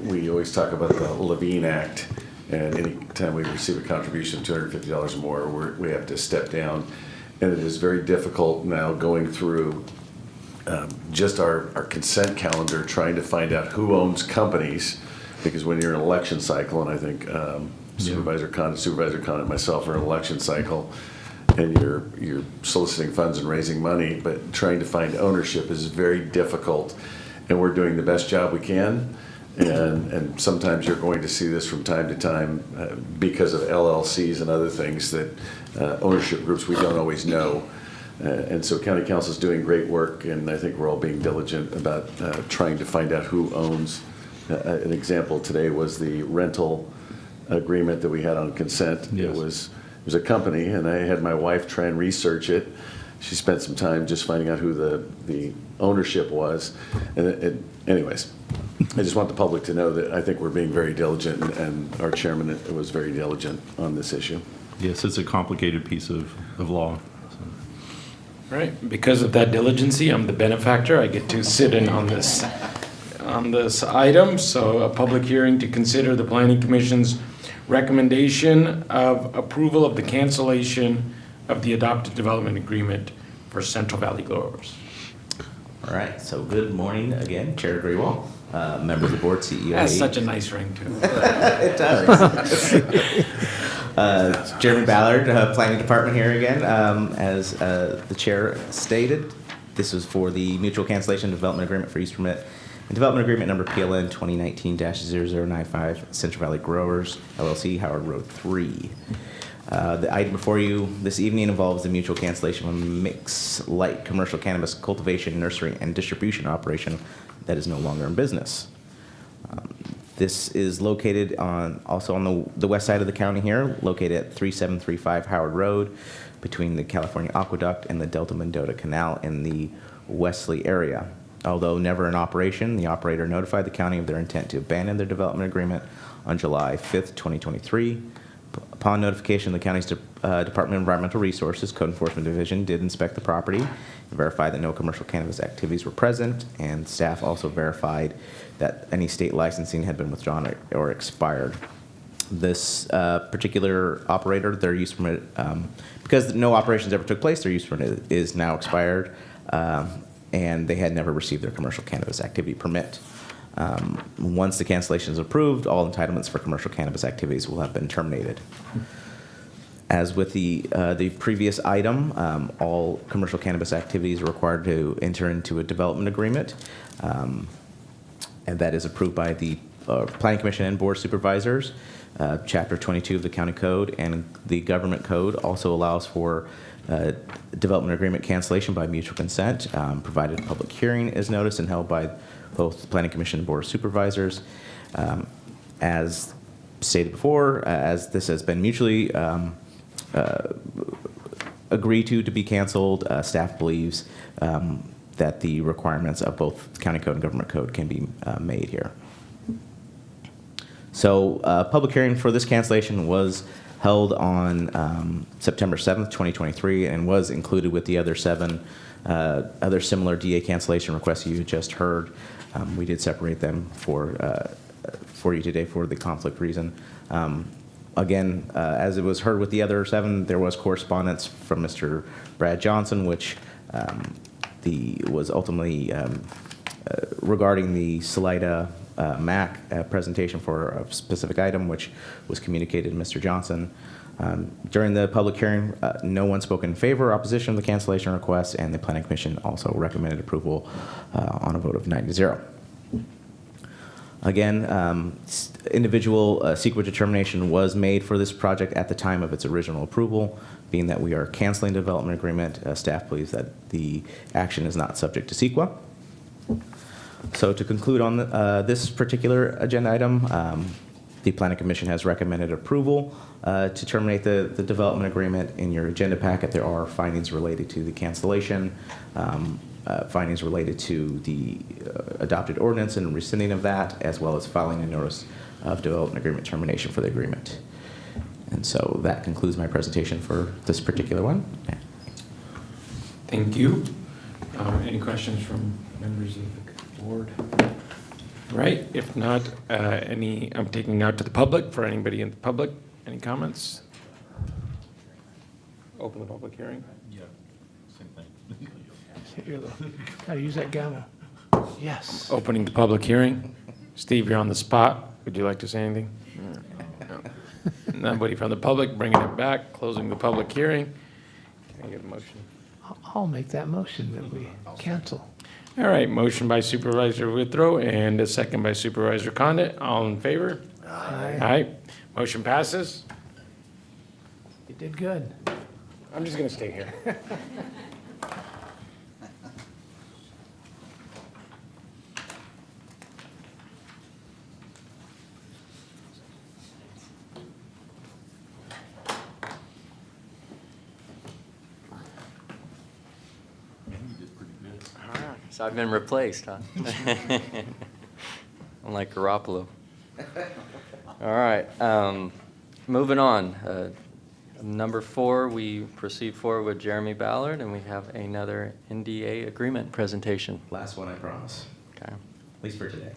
we always talk about the Levine Act, and anytime we receive a contribution of $250 or more, we have to step down. And it is very difficult now going through just our consent calendar, trying to find out who owns companies, because when you're in an election cycle, and I think Supervisor Condit, myself are in an election cycle, and you're soliciting funds and raising money, but trying to find ownership is very difficult. And we're doing the best job we can. And sometimes you're going to see this from time to time because of LLCs and other things that ownership groups we don't always know. And so County Council is doing great work, and I think we're all being diligent about trying to find out who owns. An example today was the rental agreement that we had on consent. Yes. It was a company, and I had my wife try and research it. She spent some time just finding out who the ownership was. And anyways, I just want the public to know that I think we're being very diligent, and our chairman was very diligent on this issue. Yes, it's a complicated piece of law. Right, because of that diligency, I'm the benefactor. I get to sit in on this item. So a public hearing to consider the Planning Commission's recommendation of approval of the cancellation of the adopted development agreement for Central Valley Growers. All right, so good morning again, Chair Graywall, members of the board, CEO. That's such a nice ring, too. It does. Jeremy Ballard, Planning Department here again. As the chair stated, this was for the mutual cancellation development agreement for East Permit and development agreement number PLN 2019-0095, Central Valley Growers, LLC, Howard Road 3. The item before you this evening involves the mutual cancellation of a mixed light commercial cannabis cultivation, nursery, and distribution operation that is no longer in business. This is located also on the west side of the county here, located at 3735 Howard Road, between the California Aqueduct and the Delta Mendota Canal in the Wesley area. Although never in operation, the operator notified the county of their intent to abandon their development agreement on July 5th, 2023. Upon notification, the county's Department of Environmental Resources Code Enforcement Division did inspect the property and verify that no commercial cannabis activities were present, and staff also verified that any state licensing had been withdrawn or expired. This particular operator, their use permit, because no operations ever took place, their use permit is now expired, and they had never received their commercial cannabis activity permit. Once the cancellation is approved, all entitlements for commercial cannabis activities will have been terminated. As with the previous item, all commercial cannabis activities are required to enter into a development agreement, and that is approved by the Planning Commission and Board of Supervisors. Chapter 22 of the County Code and the Government Code also allows for development agreement cancellation by mutual consent, provided a public hearing is noticed and held by both the Planning Commission and Board of Supervisors. As stated before, as this has been mutually agreed to be canceled, staff believes that the requirements of both County Code and Government Code can be made here. So public hearing for this cancellation was held on September 7th, 2023, and was included with the other other similar DA cancellation requests you just heard. We did separate them for you today for the conflict reason. Again, as it was heard with the other 7, there was correspondence from Mr. Brad Johnson, which was ultimately regarding the Salida MAC presentation for a specific item, which was communicated to Mr. Johnson. During the public hearing, no one spoke in favor or opposition of the cancellation request, and the Planning Commission also recommended approval on a vote of 9-0. Again, individual secret determination was made for this project at the time of its original approval. Being that we are canceling the development agreement, staff believes that the action is not subject to CEQA. So to conclude on this particular agenda item, the Planning Commission has recommended approval to terminate the development agreement. In your agenda packet, there are findings related to the cancellation, findings related to the adopted ordinance and rescinding of that, as well as filing a notice of development agreement termination for the agreement. And so that concludes my presentation for this particular one. Thank you. Any questions from members of the board? Right, if not, I'm taking out to the public. For anybody in the public, any comments? Open the public hearing. Yeah, same thing. Gotta use that gavel. Yes. Opening the public hearing. Steve, you're on the spot. Would you like to say anything? No. Nobody from the public, bringing it back, closing the public hearing. Can I get a motion? I'll make that motion that we cancel. All right, motion by Supervisor Withrow and a second by Supervisor Condit. All in favor? Aye. Aye. Motion passes. You did good. I'm just going to stay here. So I've been replaced, huh? I'm like Garoppolo. All right, moving on. Number 4, we proceed forward with Jeremy Ballard, and we have another NDA agreement presentation. Last one, I promise. Okay. At least for today.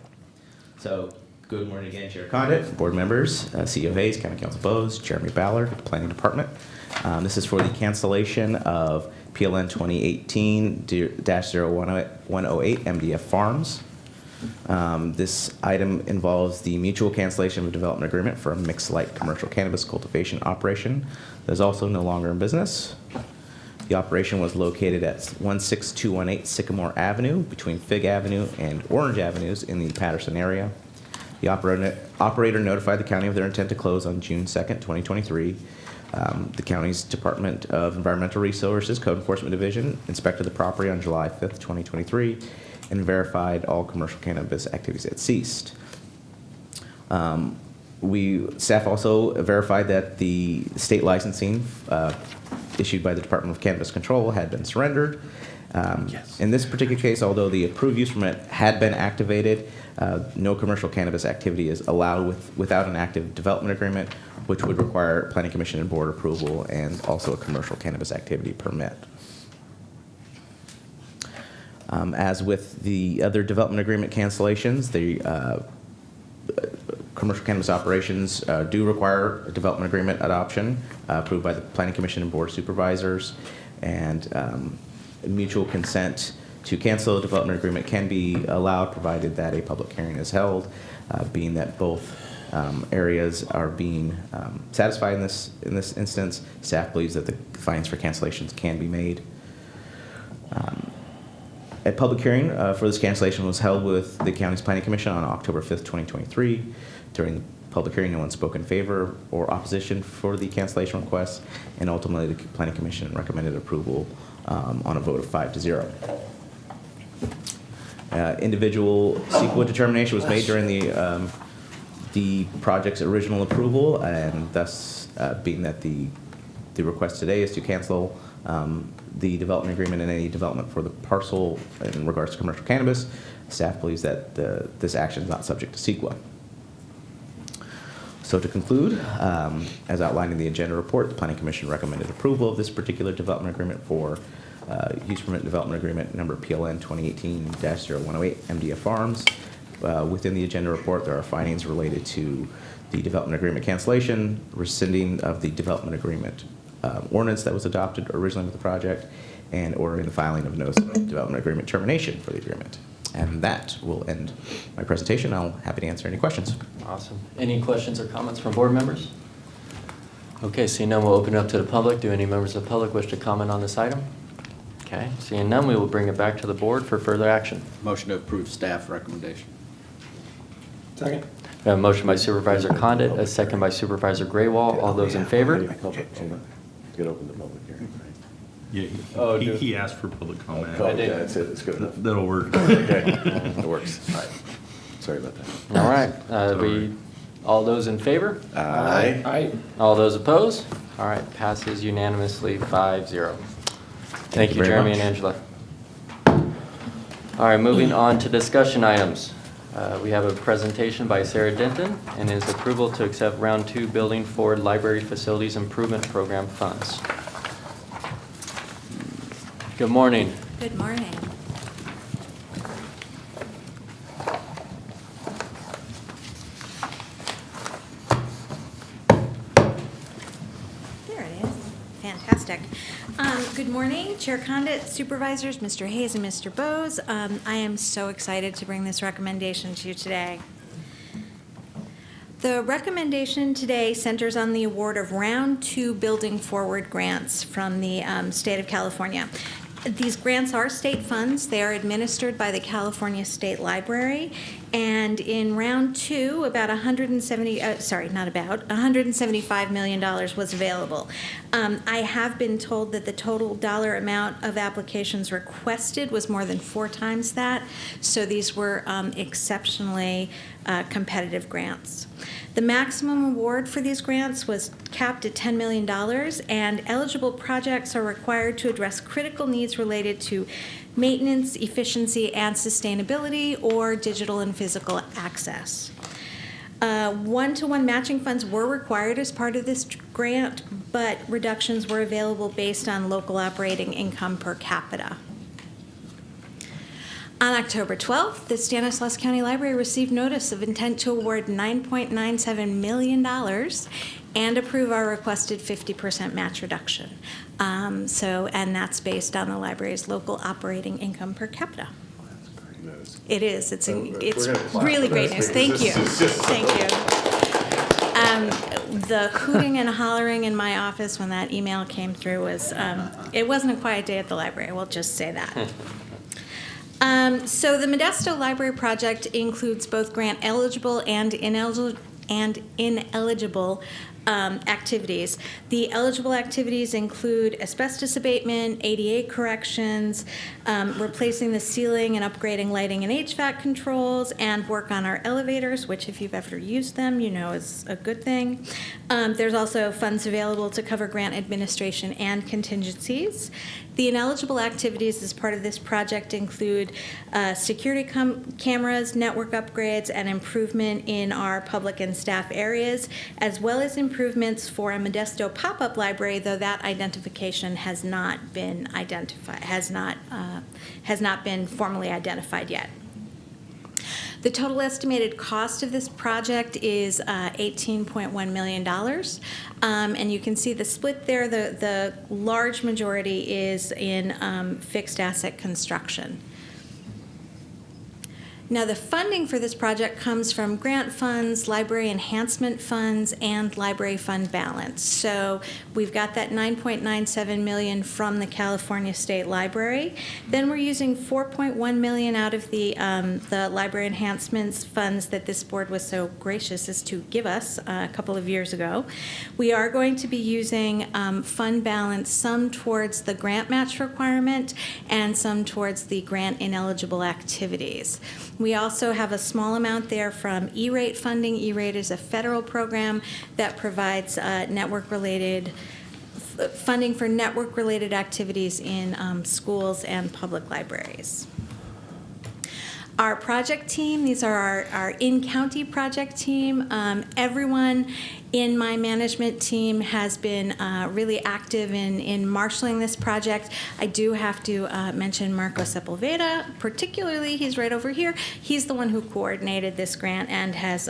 So, good morning again, Chair Condit, board members, CEO Hayes, County Council Bowes, Jeremy Ballard, Planning Department. This is for the cancellation of PLN 2018-0108 MDF Farms. This item involves the mutual cancellation of a development agreement for a mixed light commercial cannabis cultivation operation that is also no longer in business. The operation was located at 16218 Sycamore Avenue between Fig Avenue and Orange Avenues in the Patterson area. The operator notified the county of their intent to close on June 2nd, 2023. The county's Department of Environmental Resources Code Enforcement Division inspected the property on July 5th, 2023, and verified all commercial cannabis activities had ceased. Staff also verified that the state licensing issued by the Department of Cannabis Control had been surrendered. In this particular case, although the approved use permit had been activated, no commercial cannabis activity is allowed without an active development agreement, which would require Planning Commission and Board approval and also a commercial cannabis activity permit. As with the other development agreement cancellations, the commercial cannabis operations do require a development agreement adoption approved by the Planning Commission and Board of Supervisors, and mutual consent to cancel a development agreement can be allowed provided that a public hearing is held, being that both areas are being satisfied in this instance. Staff believes that the fines for cancellations can be made. A public hearing for this cancellation was held with the county's Planning Commission on October 5th, 2023. During the public hearing, no one spoke in favor or opposition for the cancellation request, and ultimately the Planning Commission recommended approval on a vote of 5-0. Individual CEQA determination was made during the project's original approval, and thus being that the request today is to cancel the development agreement and any development for the parcel in regards to commercial cannabis, staff believes that this action is not subject to CEQA. So to conclude, as outlined in the agenda report, the Planning Commission recommended approval of this particular development agreement for use permit development agreement number PLN 2018-0108 MDF Farms. Within the agenda report, there are findings related to the development agreement cancellation, rescinding of the development agreement ordinance that was adopted originally with the project, and ordering the filing of notice of development agreement termination for the agreement. And that will end my presentation. I'll be happy to answer any questions. Awesome. Any questions or comments from board members? Okay, seeing none, we'll open it up to the public. Do any members of the public wish to comment on this item? Okay, seeing none, we will bring it back to the board for further action. Motion to approve staff recommendation. Second. We have a motion by Supervisor Condit, a second by Supervisor Graywall. All those in favor? Get open the public hearing, right? Yeah, he asked for public comment. Oh, yeah, that's it. It's good enough. That'll work. Okay, it works. All right. Sorry about that. All right, all those in favor? Aye. Aye. All those opposed? All right, passes unanimously 5-0. Thank you, very Jeremy much. and Angela. All right, moving on to discussion items. We have a presentation by Sarah Denton and is approval to accept Round 2 Building Forward Library Facilities Improvement Program funds. Good morning. Good morning. There it is. Fantastic. Good morning, Chair Condit, Supervisors, Mr. Hayes and Mr. Bowes. I am so excited to bring this recommendation to you today. The recommendation today centers on the award of Round 2 Building Forward grants from the state of California. These grants are state funds. They are administered by the California State Library. And in Round 2, $175 million was available. I have been told that the total dollar amount of applications requested was more than 4 times that. So these were exceptionally competitive grants. The maximum award for these grants was capped at $10 million, and eligible projects are required to address critical needs related to maintenance, efficiency, and sustainability, or digital and physical access. One-to-one matching funds were required as part of this grant, but reductions were available based on local operating income per capita. On October 12th, the Stanislaus County Library received notice of intent to award $9.97 million and approve our requested 50% match reduction. And that's based on the library's local operating income per capita. That's great news. It is. It's We're gonna clap really for great this news. because Thank you. this is just Thank you. The hooting and hollering in my office when that email came through was, it wasn't a quiet day at the library, we'll just say that. So the Modesto Library Project includes both grant eligible and ineligible activities. The eligible activities include asbestos abatement, ADA corrections, replacing the ceiling and upgrading lighting and HVAC controls, and work on our elevators, which if you've ever used them, you know is a good thing. There's also funds available to cover grant administration and contingencies. The ineligible activities as part of this project include security cameras, network upgrades, and improvement in our public and staff areas, as well as improvements for a Modesto pop-up library, though that identification has not been identified, has not been formally identified yet. The total estimated cost of this project is $18.1 million. And you can see the split there. The large majority is in fixed asset construction. Now, the funding for this project comes from grant funds, library enhancement funds, and library fund balance. So we've got that $9.97 million from the California State Library. Then we're using $4.1 million out of the library enhancements funds that this board was so gracious as to give us a couple of years ago. We are going to be using fund balance, some towards the grant match requirement and some towards the grant ineligible activities. We also have a small amount there from E-rate funding. E-rate is a federal program that provides network-related funding for network-related activities in schools and public libraries. Our project team, these are our in-county project team. Everyone in my management team has been really active in marshaling this project. I do have to mention Marco Sepulveda, particularly, he's right over here. He's the one who coordinated this grant and has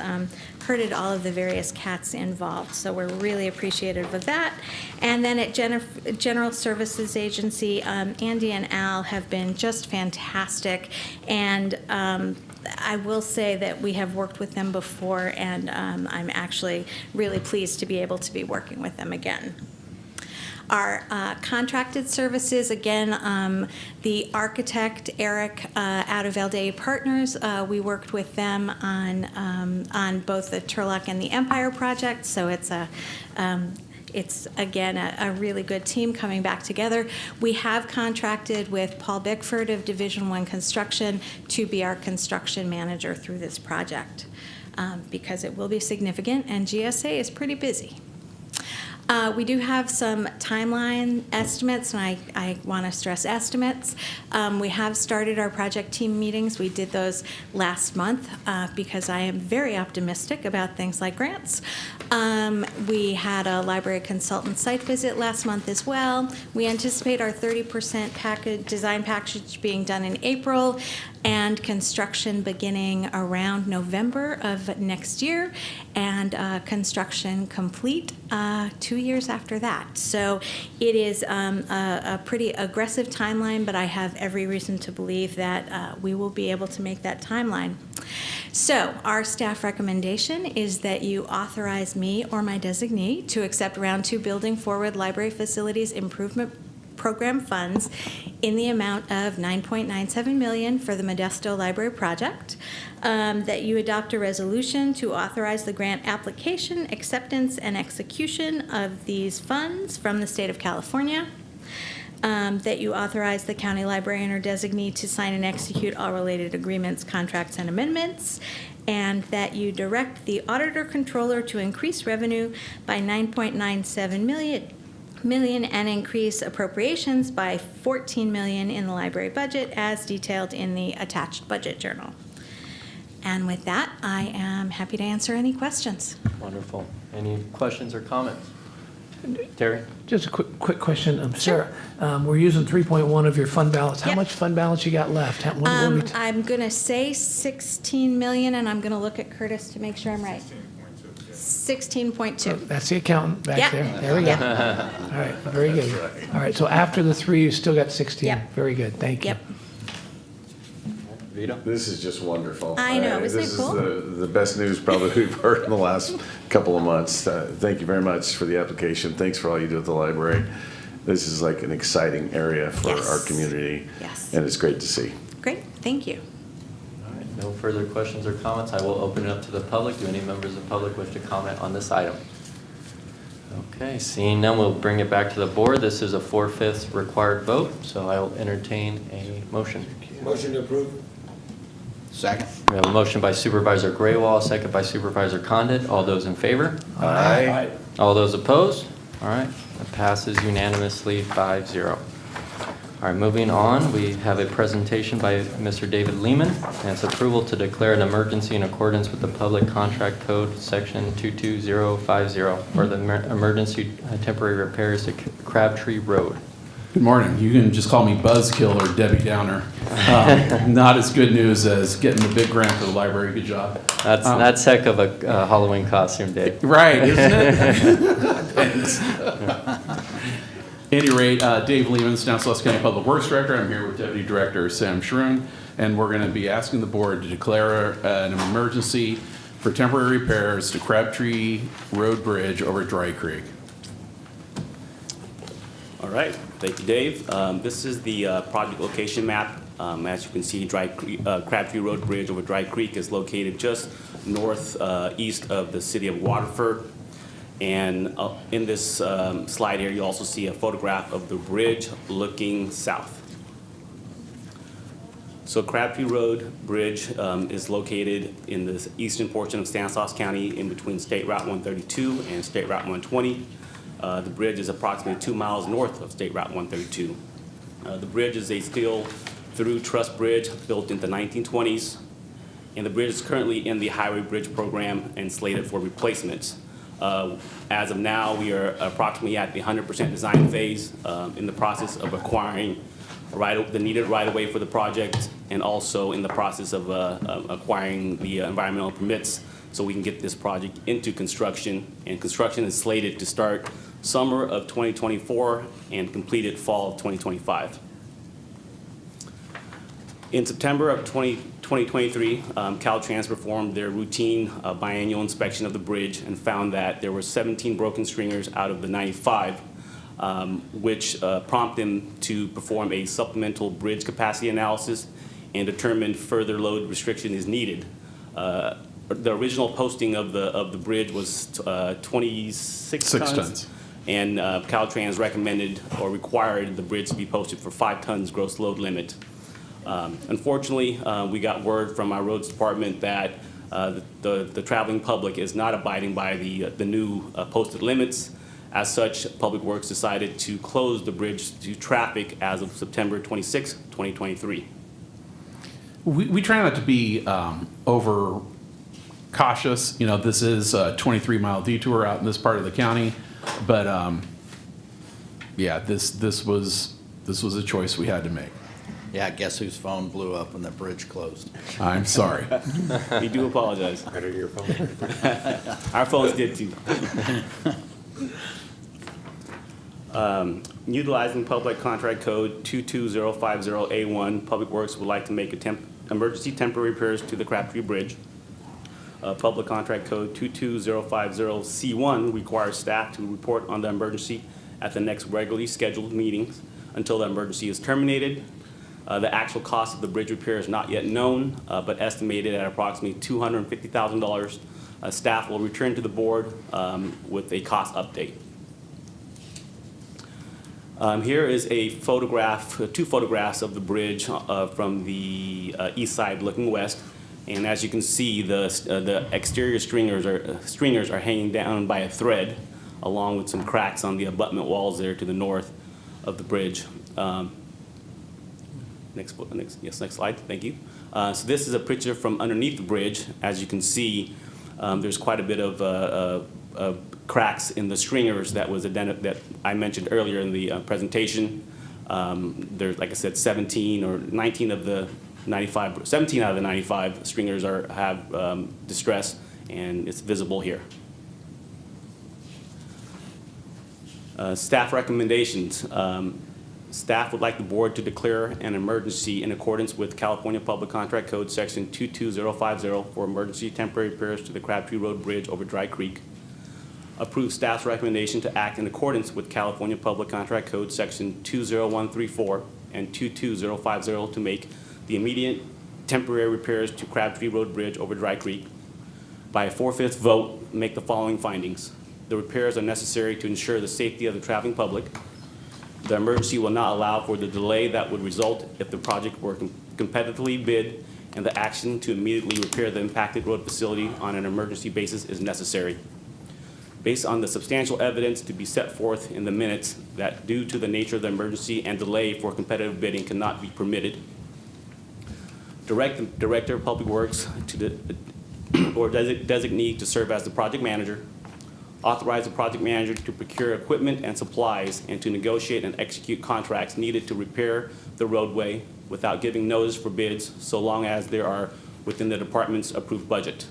herded all of the various cats involved. So we're really appreciative of that. And then at General Services Agency, Andy and Al have been just fantastic. And I will say that we have worked with them before, and I'm actually really pleased to be able to be working with them again. Our contracted services, again, the architect, Eric, out of Valdeia Partners, we worked with them on both the Turlock and the Empire project, so it's again, a really good team coming back together. We have contracted with Paul Bickford of Division I Construction to be our construction manager through this project because it will be significant, and GSA is pretty busy. We do have some timeline estimates, and I want to stress estimates. We have started our project team meetings. We did those last month because I am very optimistic about things like grants. We had a library consultant site visit last month as well. We anticipate our 30% design package being done in April and construction beginning around November of next year, and construction complete 2 years after that. So it is a pretty aggressive timeline, but I have every reason to believe that we will be able to make that timeline. So our staff recommendation is that you authorize me or my designee to accept Round 2 Building Forward Library Facilities Improvement Program funds in the amount of $9.97 million for the Modesto Library Project, that you adopt a resolution to authorize the grant application, acceptance, and execution of these funds from the state of California, that you authorize the county librarian or designee to sign and execute all related agreements, contracts, and amendments, and that you direct the auditor controller to increase revenue by $9.97 million and increase appropriations by $14 million in the library budget as detailed in the attached budget journal. And with that, I am happy to answer any questions. Wonderful. Any questions or comments? Terry? Just a quick question. Sarah, we're using 3.1 of your fund balance. How Yep. much fund balance you got left? I'm going to say 16 million, and I'm going to look at Curtis to make sure I'm right. 16.2. That's the accountant back Yep. there. There we go. All right, very good. All right, so after the 3, you still got 16. Yep. Very good, thank you. Yep. Vito? This is just wonderful. I know. Isn't This it cool? is the best news probably we've heard in the last couple of months. Thank you very much for the application. Thanks for all you do at the library. This is like an exciting area for Yes. our community. Yes. And it's great to see. Great, thank you. All right, no further questions or comments. I will open it up to the public. Do any members of the public wish to comment on this item? Okay, seeing none, we'll bring it back to the board. This is a 4/5 required vote, so I'll entertain a motion. Motion to approve. Second. We have a motion by Supervisor Graywall, a second by Supervisor Condit. All those in favor? Aye. All those opposed? All right, it passes unanimously 5-0. All right, moving on, we have a presentation by Mr. David Lehman, and it's approval to declare an emergency in accordance with the Public Contract Code, Section 22050, for the emergency temporary repairs to Crabtree Road. Good morning. You can just call me Buzzkill or Debbie Downer. Not as good news as getting the big grant for the library. Good job. That's heck of a Halloween costume, Dave. Right, isn't it? Thanks. At any rate, Dave Lehman, Stanislaus County Public Works Director. I'm here with Deputy Director Sam Schroon, and we're going to be asking the board to declare an emergency for temporary repairs to Crabtree Road Bridge over Dry Creek. All right, thank you, Dave. This is the project location map. As you can see, Crabtree Road Bridge over Dry Creek is located just northeast of the city of Waterford. And in this slide here, you also see a photograph of the bridge looking south. So Crabtree Road Bridge is located in the eastern portion of Stanislaus County in between State Route 132 and State Route 120. The bridge is approximately 2 miles north of State Route 132. The bridge is a steel through truss bridge built in the 1920s, and the bridge is currently in the Highway Bridge Program and slated for replacement. As of now, we are approximately at the 100% design phase, in the process of acquiring the needed right-of-way for the project, and also in the process of acquiring the environmental permits so we can get this project into construction. And construction is slated to start summer of 2024 and completed fall of 2025. In September of 2023, Caltrans performed their routine biannual inspection of the bridge and found that there were 17 broken stringers out of the 95, which prompted them to perform a supplemental bridge capacity analysis and determined further load restriction is needed. The original posting of the bridge was 26 tons. And Caltrans recommended or required the bridge to be posted for 5 tons gross load limit. Unfortunately, we got word from our roads department that the traveling public is not abiding by the new posted limits. As such, Public Works decided to close the bridge to traffic as of September 26, 2023. We try not to be over cautious. You know, this is a 23-mile detour out in this part of the county, but yeah, this was a choice we had to make. Yeah, guess whose phone blew up when the bridge closed? I'm sorry. We do apologize. Better your phone. Our phones did too. Utilizing Public Contract Code 22050A1, Public Works would like to make emergency temporary repairs to the Crabtree Bridge. Public Contract Code 22050C1 requires staff to report on the emergency at the next regularly scheduled meetings until the emergency is terminated. The actual cost of the bridge repair is not yet known, but estimated at approximately $250,000. Staff will return to the board with a cost update. Here is a photograph, 2 photographs of the bridge from the east side looking west. And as you can see, the exterior stringers are hanging down by a thread, along with some cracks on the abutment walls there to the north of the bridge. Next slide, thank you. So this is a picture from underneath the bridge. As you can see, there's quite a bit of cracks in the stringers that I mentioned earlier in the presentation. There's, like I said, 17 or 19 of the 95, 17 out of the 95 stringers have distress, and it's visible here. Staff recommendations. Staff would like the board to declare an emergency in accordance with California Public Contract Code Section 22050 for emergency temporary repairs to the Crabtree Road Bridge over Dry Creek. Approve staff's recommendation to act in accordance with California Public Contract Code Section 20134 and 22050 to make the immediate temporary repairs to Crabtree Road Bridge over Dry Creek. By a 4/5 vote, make the following findings. The repairs are necessary to ensure the safety of the traveling public. The emergency will not allow for the delay that would result if the project were competitively bid, and the action to immediately repair the impacted road facility on an emergency basis is necessary. Based on the substantial evidence to be set forth in the minutes that due to the nature of the emergency and delay for competitive bidding cannot be permitted, direct the Director of Public Works or designee to serve as the project manager. Authorize the project manager to procure equipment and supplies and to negotiate and execute contracts needed to repair the roadway without giving notice for bids, so long as they are within the department's approved budget.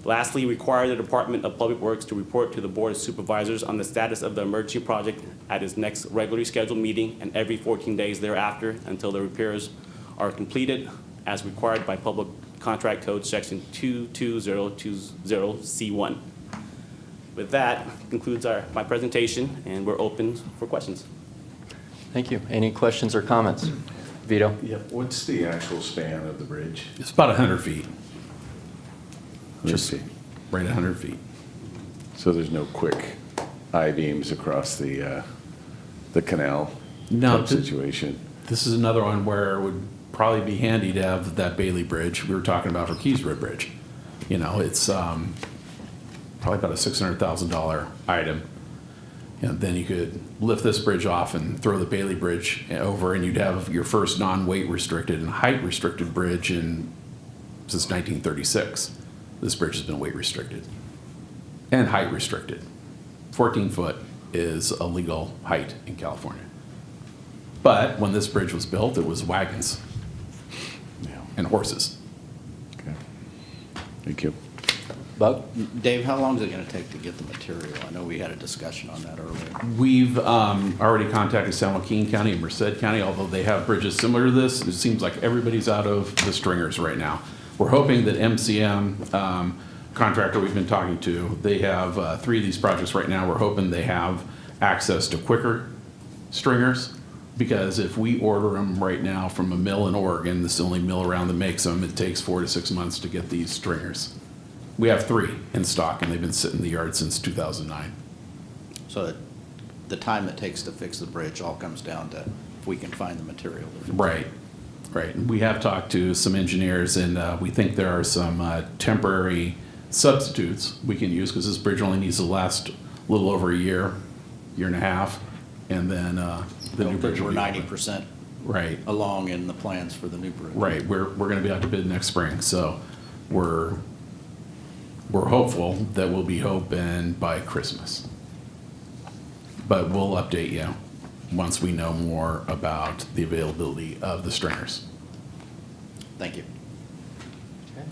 Lastly, require the Department of Public Works to report to the Board of Supervisors on the status of the emergency project at its next regularly scheduled meeting and every 14 days thereafter until the repairs are completed as required by Public Contract Code Section 22020C1. With that concludes my presentation, and we're open for questions. Thank you. Any questions or comments? Vito? Yeah, what's the actual span of the bridge? It's about 100 feet. 100 Just feet. right 100 feet. So there's no quick I-beams across the canal type situation? This is another one where it would probably be handy to have that Bailey Bridge we were talking about for Keys Road Bridge. You know, it's probably about a $600,000 item. And then you could lift this bridge off and throw the Bailey Bridge over, and you'd have your first non-weight restricted and height restricted bridge since 1936. This bridge has been weight restricted and height restricted. 14 foot is a legal height in California. But when this bridge was built, it was wagons and horses. Okay. Thank you. Bug? Dave, how long is it going to take to get the material? I know we had a discussion on that earlier. We've already contacted San Joaquin County and Merced County, although they have bridges similar to this. It seems like everybody's out of the stringers right now. We're hoping that MCM, contractor we've been talking to, they have 3 of these projects right now. We're hoping they have access to quicker stringers, because if we order them right now from a mill in Oregon, this is the only mill around that makes them, it takes 4 to 6 months to get these stringers. We have 3 in stock, and they've been sitting in the yard since 2009. So the time it takes to fix the bridge all comes down to if we can find the material. Right, right. We have talked to some engineers, and we think there are some temporary substitutes we can use, because this bridge only needs to last a little over a year, year and a half, and then the new bridge will We're be 90% right along in the plans for the new bridge. Right, we're going to be out to bid next spring, so we're hopeful that we'll be open by Christmas. But we'll update you once we know more about the availability of the stringers. Thank you. Okay.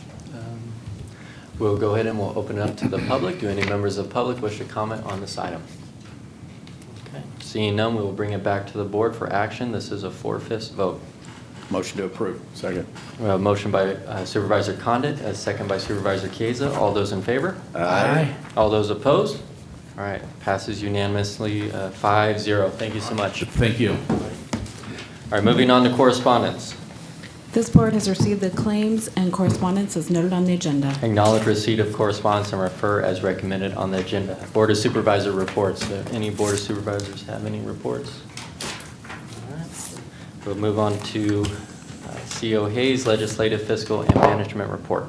We'll go ahead and we'll open it up to the public. Do any members of the public wish to comment on this item? Okay. Seeing none, we will bring it back to the board for action. This is a 4/5 vote. Motion to approve. Second. We have a motion by Supervisor Condit, a second by Supervisor Chiesa. All those in favor? Aye. All those opposed? All right, passes unanimously 5-0. Thank you so much. Thank you. All right, moving on to correspondence. This board has received the claims and correspondence as noted on the agenda. Acknowledge receipt of correspondence and refer as recommended on the agenda. Board of Supervisor reports. Do any Board of Supervisors have any reports? All right. We'll move on to CO Hayes, Legislative, Fiscal, and Management Report.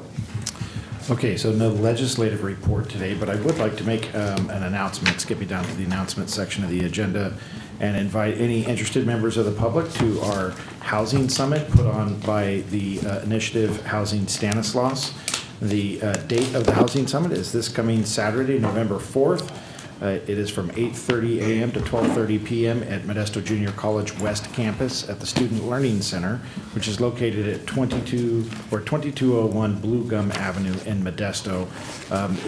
Okay, so no legislative report today, but I would like to make an announcement, skipping down to the announcement section of the agenda, and invite any interested members of the public to our housing summit put on by the initiative Housing Stanislaus. The date of the housing summit is this coming Saturday, November 4th. It is from 8:30 a.m. to 12:30 p.m. at Modesto Junior College West Campus at the Student Learning Center, which is located at 2201 Blue Gum Avenue in Modesto.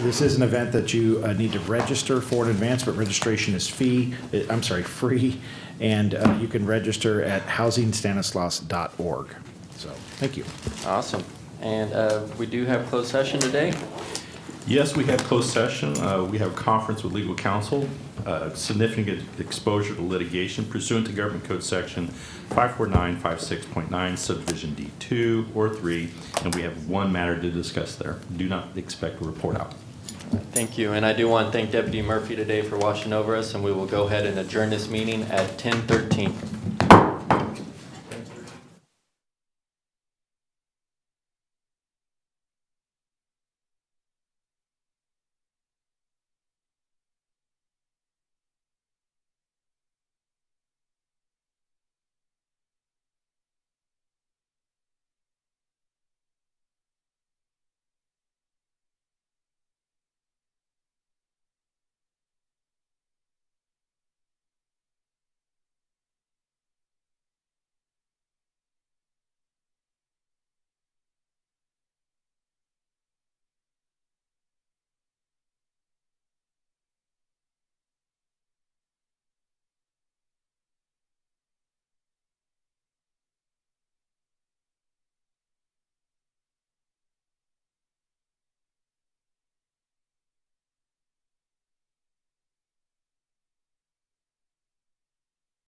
This is an event that you need to register for in advance, but registration is free, and you can register at housingstanislaus.org. So, thank you. Awesome. And we do have closed session today. Yes, we had closed session. We have a conference with legal counsel, significant exposure to litigation pursuant to Government Code Section 54956.9, subdivision D2 or 3, and we have one matter to discuss there. Do not expect a report out. Thank you. And I do want to thank Deputy Murphy today for watching over us, and we will go ahead and adjourn this meeting at 10:13.